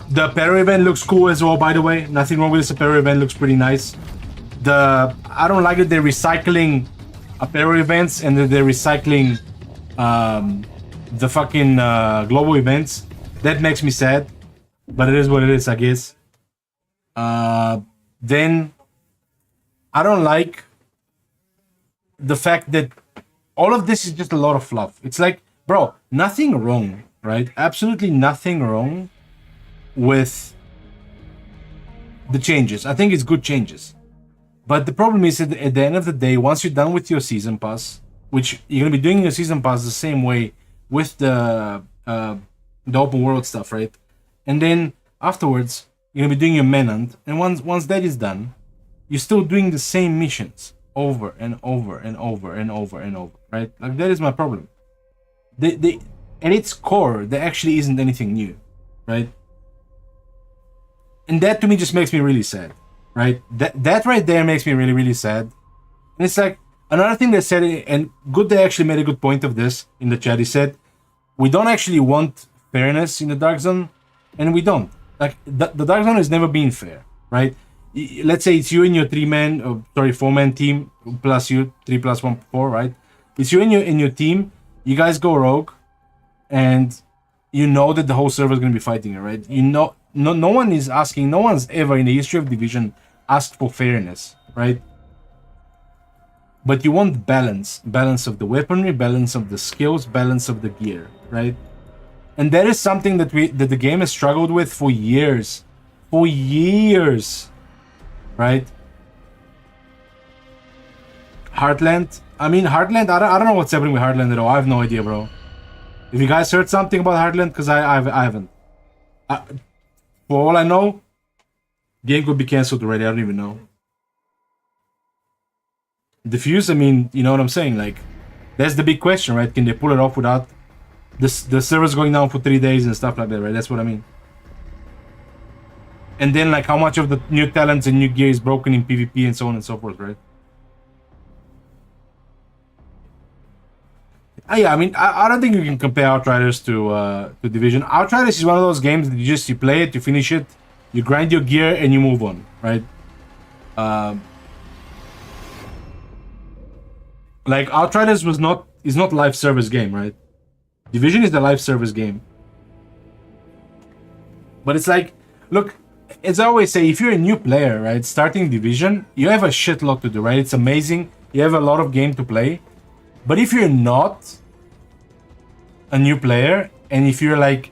The Pero event looks cool as well, by the way. Nothing wrong with this. The Pero event looks pretty nice. I don't like that they're recycling Apero events and that they're recycling the fucking global events. That makes me sad, but it is what it is, I guess. Then I don't like the fact that all of this is just a lot of fluff. It's like, bro, nothing wrong, right? Absolutely nothing wrong with the changes. I think it's good changes. But the problem is that at the end of the day, once you're done with your season pass, which you're gonna be doing your season pass the same way with the open world stuff, right? And then afterwards, you're gonna be doing your Menant, and once that is done, you're still doing the same missions over and over and over and over and over, right? Like that is my problem. They at its core, there actually isn't anything new, right? And that to me just makes me really sad, right? That right there makes me really, really sad. And it's like another thing they said, and good, they actually made a good point of this in the chat. He said, we don't actually want fairness in the Dark Zone, and we don't. Like the Dark Zone has never been fair, right? Let's say it's you and your 4-man team plus you 3 + 1 4, right? It's you and your team. You guys go rogue, and you know that the whole server is gonna be fighting you, right? You know, no one is asking. No one's ever in the history of Division asked for fairness, right? But you want balance of the weaponry, balance of the skills, balance of the gear, right? And that is something that the game has struggled with for years, right? Heartland. I mean, Heartland. I don't know what's happening with Heartland at all. I have no idea, bro. If you guys heard something about Heartland, because I haven't. For all I know, game could be cancelled already. I don't even know. Diffuse. I mean, you know what I'm saying? Like, that's the big question, right? Can they pull it off without the servers going down for 3 days and stuff like that, right? That's what I mean. And then, like, how much of the new talents and new gear is broken in PvP and so on and so forth, right? Yeah, I mean, I don't think you can compare Outriders to Division. Outriders is one of those games that you play it, you finish it, you grind your gear, and you move on, right? Like Outriders is not live service game, right? Division is the live service game. But it's like, look, as I always say, if you're a new player, right, starting Division, you have a shitload to do, right? It's amazing. You have a lot of game to play. But if you're not a new player, and if you're like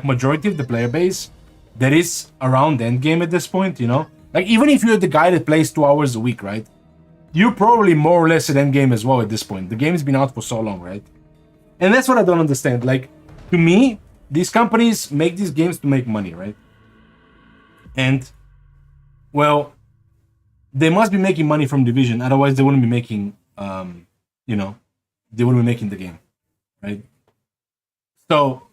majority of the player base that is around endgame at this point, you know, like even if you're the guy that plays 2 hours a week, right, you're probably more or less at endgame as well at this point. The game has been out for so long, right? And that's what I don't understand. Like, to me, these companies make these games to make money, right? And, well, they must be making money from Division, otherwise they wouldn't be making, you know, they wouldn't be making the game, right? So,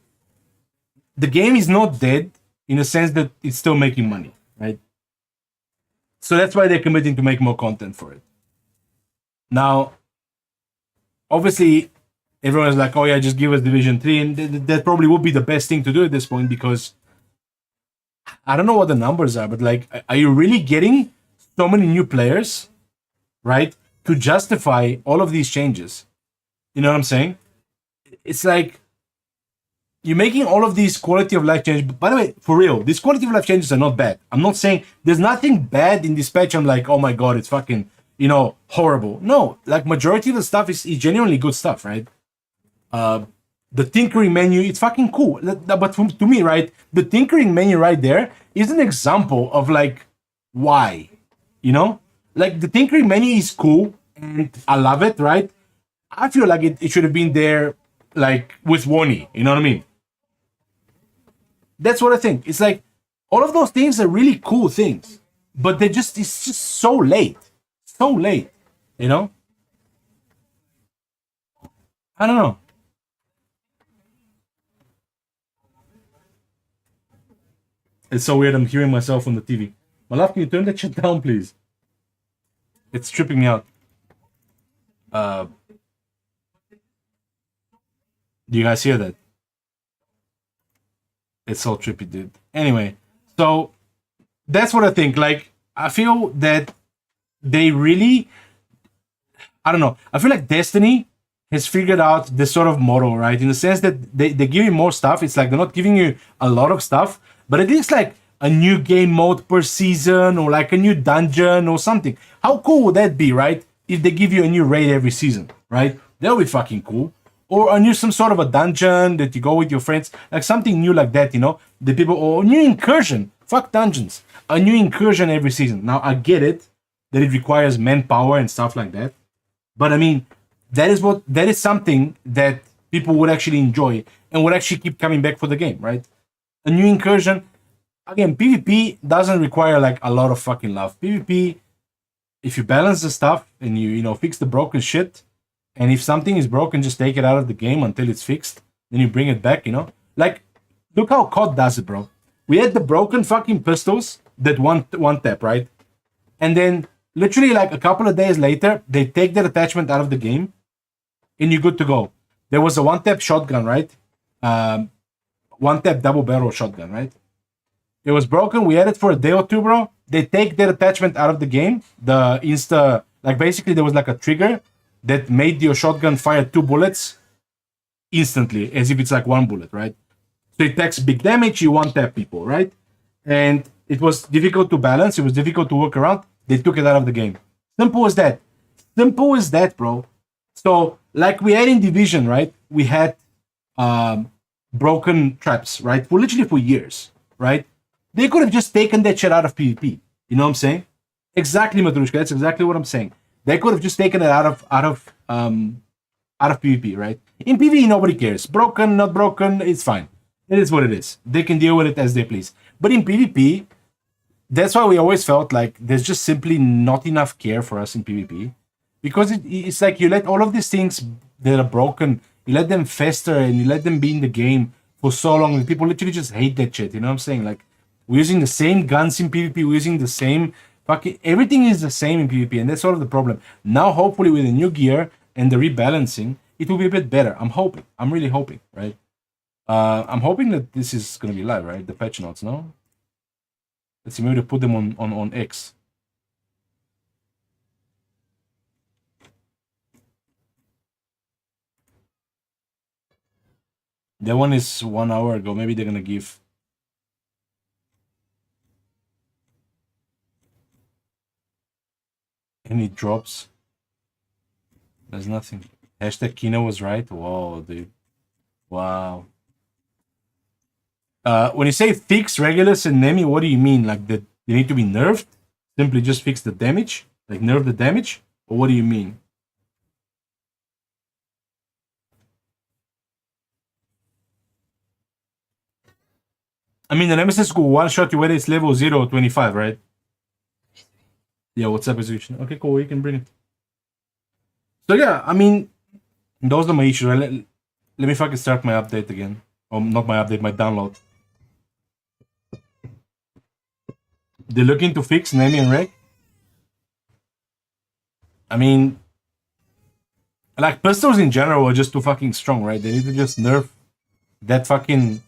the game is not dead in the sense that it's still making money, right? So that's why they're committing to make more content for it. Now, obviously, everyone's like, oh yeah, just give us Division 3. And that probably would be the best thing to do at this point, because I don't know what the numbers are, but like, are you really getting so many new players, right, to justify all of these changes? You know what I'm saying? It's like, you're making all of these quality of life changes. By the way, for real, these quality of life changes are not bad. I'm not saying there's nothing bad in this patch. I'm like, oh my god, it's fucking, horrible. No, like majority of the stuff is genuinely good stuff, right? The tinkering menu, it's fucking cool. But to me, right, the tinkering menu right there is an example of like why, like the tinkering menu is cool and I love it, right? I feel like it should have been there like with Wonny, you know what I mean? That's what I think. It's like all of those things are really cool things, but it's just so late. So late, I don't know. It's so weird. I'm hearing myself on the TV. My love, can you turn that shit down, please? It's tripping me out. Do you guys hear that? It's so trippy, dude. Anyway, so that's what I think. Like, I feel that they really, I don't know. I feel like Destiny has figured out this sort of model, right? In the sense that they give you more stuff. It's like they're not giving you a lot of stuff, but at least like a new game mode per season or like a new dungeon or something. How cool would that be, right? If they give you a new raid every season, right? That would be fucking cool. Or some sort of a dungeon that you go with your friends, like something new like that, the people, or a new incursion. Fuck dungeons. A new incursion every season. Now I get it that it requires manpower and stuff like that, but I mean, that is something that people would actually enjoy and would actually keep coming back for the game, right? A new incursion. Again, PvP doesn't require like a lot of fucking love. PvP, if you balance the stuff and you fix the broken shit. And if something is broken, just take it out of the game until it's fixed. Then you bring it back, Like, look how COD does it, bro. We had the broken fucking pistols that one tap, right? And then, literally, like, a couple of days later, they take that attachment out of the game. And you're good to go. There was a one-tap shotgun, right? One-tap double barrel shotgun, right? It was broken. We had it for a day or two, bro. They take that attachment out of the game. The insta... Like, basically, there was, like, a trigger that made your shotgun fire 2 bullets instantly, as if it's like 1 bullet, right? So it takes big damage, you one-tap people, right? And it was difficult to balance, it was difficult to work around. They took it out of the game. Simple as that. Simple as that, bro. So, like we had in Division, right? We had broken traps, right? For literally for years, right? They could have just taken that shit out of PvP. You know what I'm saying? Exactly, Matrushka. That's exactly what I'm saying. They could have just taken it out of PvP, right? In PvE, nobody cares. Broken, not broken, it's fine. It is what it is. They can deal with it as they please. But in PvP, that's why we always felt like there's just simply not enough care for us in PvP. Because it's like you let all of these things that are broken, you let them fester and you let them be in the game for so long. And people literally just hate that shit. You know what I'm saying? Like, we're using the same guns in PvP, we're using the same... Everything is the same in PvP, and that's sort of the problem. Now, hopefully, with the new gear and the rebalancing, it will be a bit better. I'm hoping. I'm really hoping, right? I'm hoping that this is going to be live, right? The patch notes, no? Let's see, maybe to put them on X. That one is 1 hour ago. Maybe they're going to give... Any drops? There's nothing. Hashtag Kino was right. Whoa, dude. Wow. When you say fix Regulus and Nemi, what do you mean? Like that they need to be nerfed? Simply just fix the damage? Like nerf the damage? Or what do you mean? I mean, the Nemesis will one-shot you whether it's level 0 or 25, right? Yeah, what's up, resolution? Okay, cool, you can bring it. So yeah, I mean, those are my issues. Right? Let me fucking start my update again. Or not my update, my download. They're looking to fix Nemi and Reg. I mean, like pistols in general are just too fucking strong, right? They need to just nerf that fucking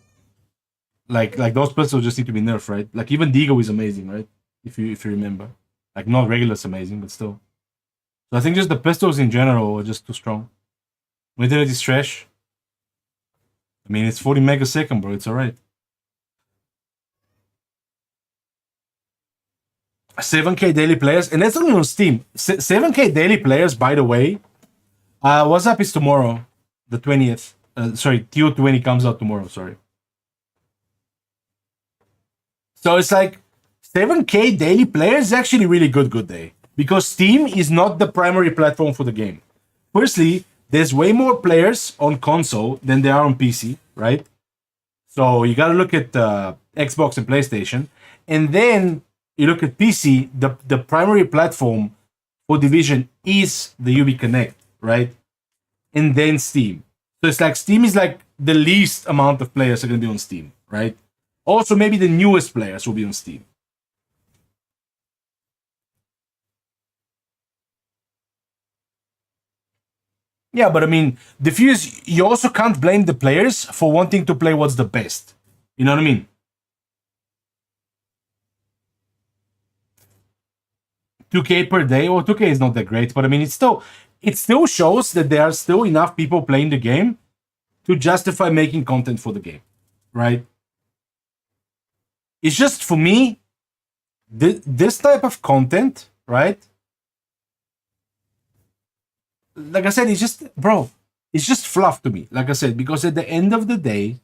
like those pistols just need to be nerfed, right? Like even Deagle is amazing, right? If you remember, like not regular's amazing, but still. So I think just the pistols in general are just too strong. Internet is trash. I mean, it's 40 megasecond, bro. It's alright. 7K daily players, and that's only on Steam. 7K daily players, by the way. What's up is tomorrow, the 20th. Sorry, TO20 comes out tomorrow. Sorry. So it's like 7K daily players is actually really good day, because Steam is not the primary platform for the game. Firstly, there's way more players on console than there are on PC, right? So you gotta look at Xbox and PlayStation, and then you look at PC. The primary platform for Division is the Ubi Connect, right? And then Steam. So it's like Steam is like the least amount of players are gonna be on Steam, right? Also, maybe the newest players will be on Steam. Yeah, but I mean, Diffuse, you also can't blame the players for wanting to play what's the best. You know what I mean? $2K per day? Well, 2K is not that great, but I mean, it still shows that there are still enough people playing the game to justify making content for the game, right? It's just, for me, this type of content, right? Like I said, it's just, bro, it's just fluff to me. Like I said, because at the end of the day,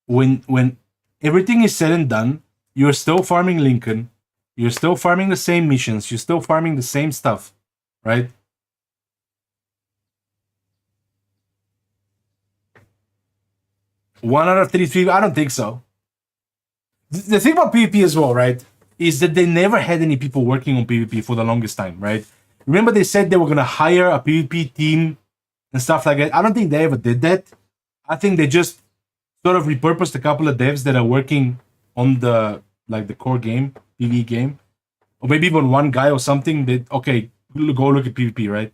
when everything is said and done, you're still farming Lincoln, you're still farming the same missions, you're still farming the same stuff, right? One out of 33, I don't think so. The thing about PvP as well, right, is that they never had any people working on PvP for the longest time, right? Remember they said they were going to hire a PvP team and stuff like that? I don't think they ever did that. I think they just sort of repurposed a couple of devs that are working on the core game, PvE game. Or maybe even one guy or something that, okay, go look at PvP, right?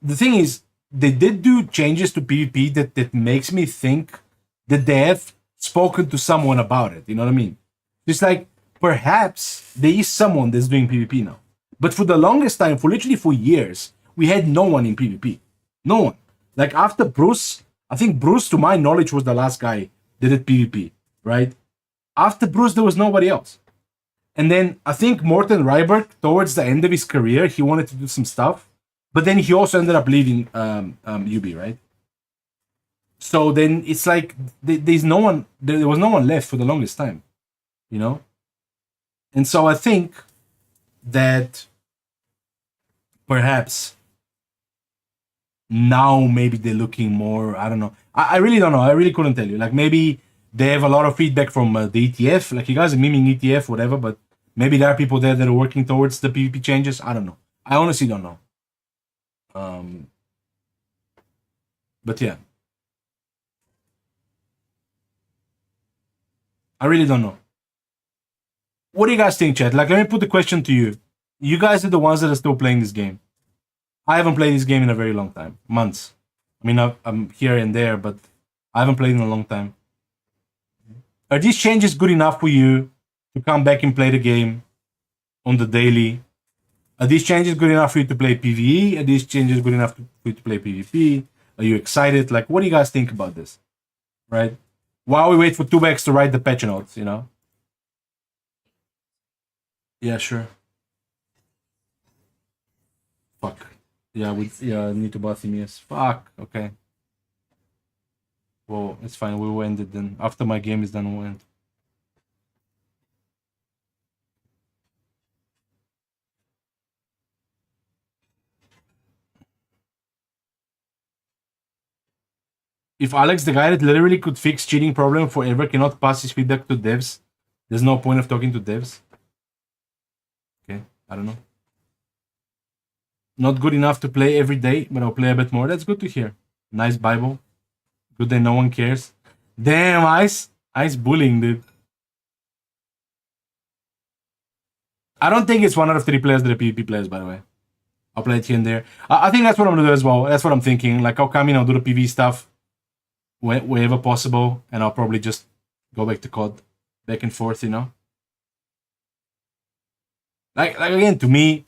The thing is, they did do changes to PvP that makes me think that they have spoken to someone about it. You know what I mean? It's like, perhaps there is someone that's doing PvP now. But for the longest time, literally for years, we had no one in PvP. No one. Like after Bruce, I think Bruce, to my knowledge, was the last guy that did PvP, right? After Bruce, there was nobody else. And then I think Morten Ryberg, towards the end of his career, he wanted to do some stuff. But then he also ended up leaving Ubi, right? So then it's like there's no one. There was no one left for the longest time, you know. And so I think that perhaps now maybe they're looking more. I don't know. I really don't know. I really couldn't tell you. Like maybe they have a lot of feedback from the ETF. Like you guys are memeing ETF, whatever. But maybe there are people there that are working towards the PvP changes. I don't know. I honestly don't know. But yeah. I really don't know. What do you guys think, chat? Like, let me put the question to you. You guys are the ones that are still playing this game. I haven't played this game in a very long time. Months. I mean, I'm here and there, but I haven't played in a long time. Are these changes good enough for you to come back and play the game on the daily? Are these changes good enough for you to play PvE? Are these changes good enough for you to play PvP? Are you excited? Like, what do you guys think about this? Right? While we wait for Tubex to write the patch notes, you know? Yeah, sure. Fuck. Yeah, I need to buy Themius. Fuck. Okay. Well, it's fine. We will end it then. After my game is done, we'll end. If Alex, the guy that literally could fix cheating problem forever, cannot pass his feedback to devs, there's no point of talking to devs. Okay, I don't know. Not good enough to play every day, but I'll play a bit more. That's good to hear. Nice Bible. Good that no one cares. Damn, Ice. Ice bullying, dude. I don't think it's 1 out of 3 players that are PvP players, by the way. I'll play it here and there. I think that's what I'm gonna do as well. That's what I'm thinking. Like I'll come in, I'll do the PV stuff wherever possible, and I'll probably just go back to COD, back and forth, you know. Like again, to me,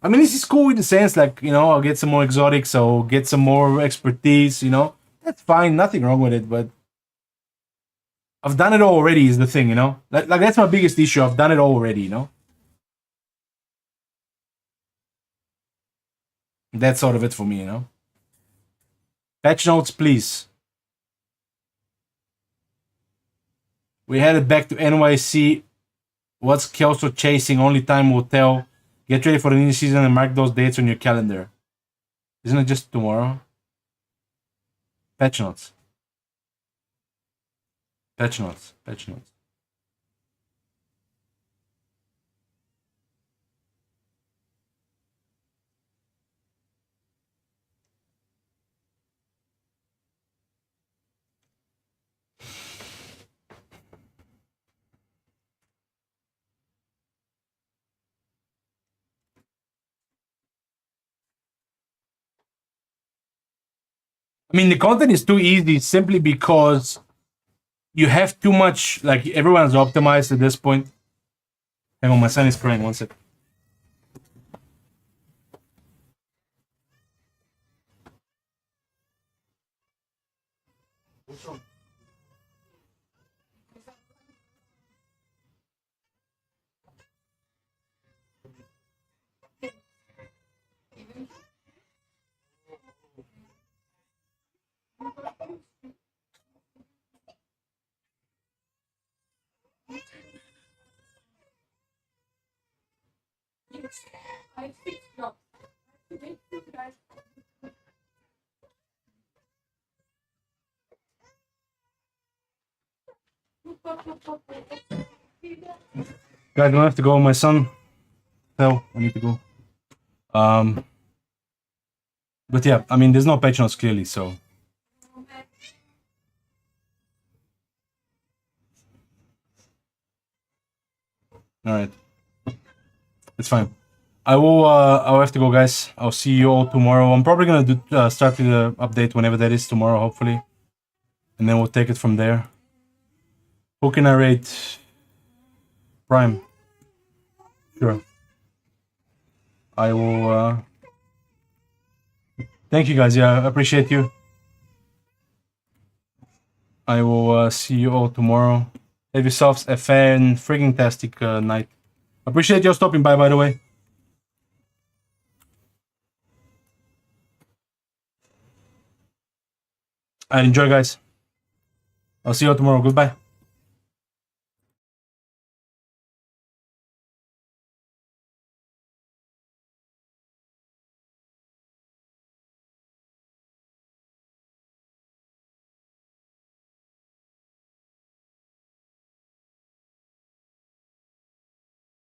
I mean, this is cool in the sense, like, you know, I'll get some more exotics, I'll get some more expertise, you know. That's fine, nothing wrong with it, but I've done it all already is the thing, you know. Like that's my biggest issue. I've done it all already, you know. That's sort of it for me, you know. Patch notes, please. We headed back to NYC. What's Kelso chasing? Only time will tell. Get ready for the new season and mark those dates on your calendar. Isn't it just tomorrow? Patch notes. Patch notes. Patch notes. I mean, the content is too easy simply because you have too much, like, everyone's optimized at this point. Hang on, my son is crying, one sec. I fixed your. Guys, I don't have to go. My son fell. I need to go. But yeah, I mean, there's no patch notes clearly, so. All right, it's fine. I'll have to go, guys. I'll see you all tomorrow. I'm probably gonna do start the update whenever that is tomorrow, hopefully, and then we'll take it from there. Who can I rate? Prime. Sure. I will. Thank you, guys. Yeah, I appreciate you. I will see you all tomorrow. Have yourselves a fan-frigging-tastic night. Appreciate your stopping by the way. And enjoy, guys. I'll see you all tomorrow. Goodbye.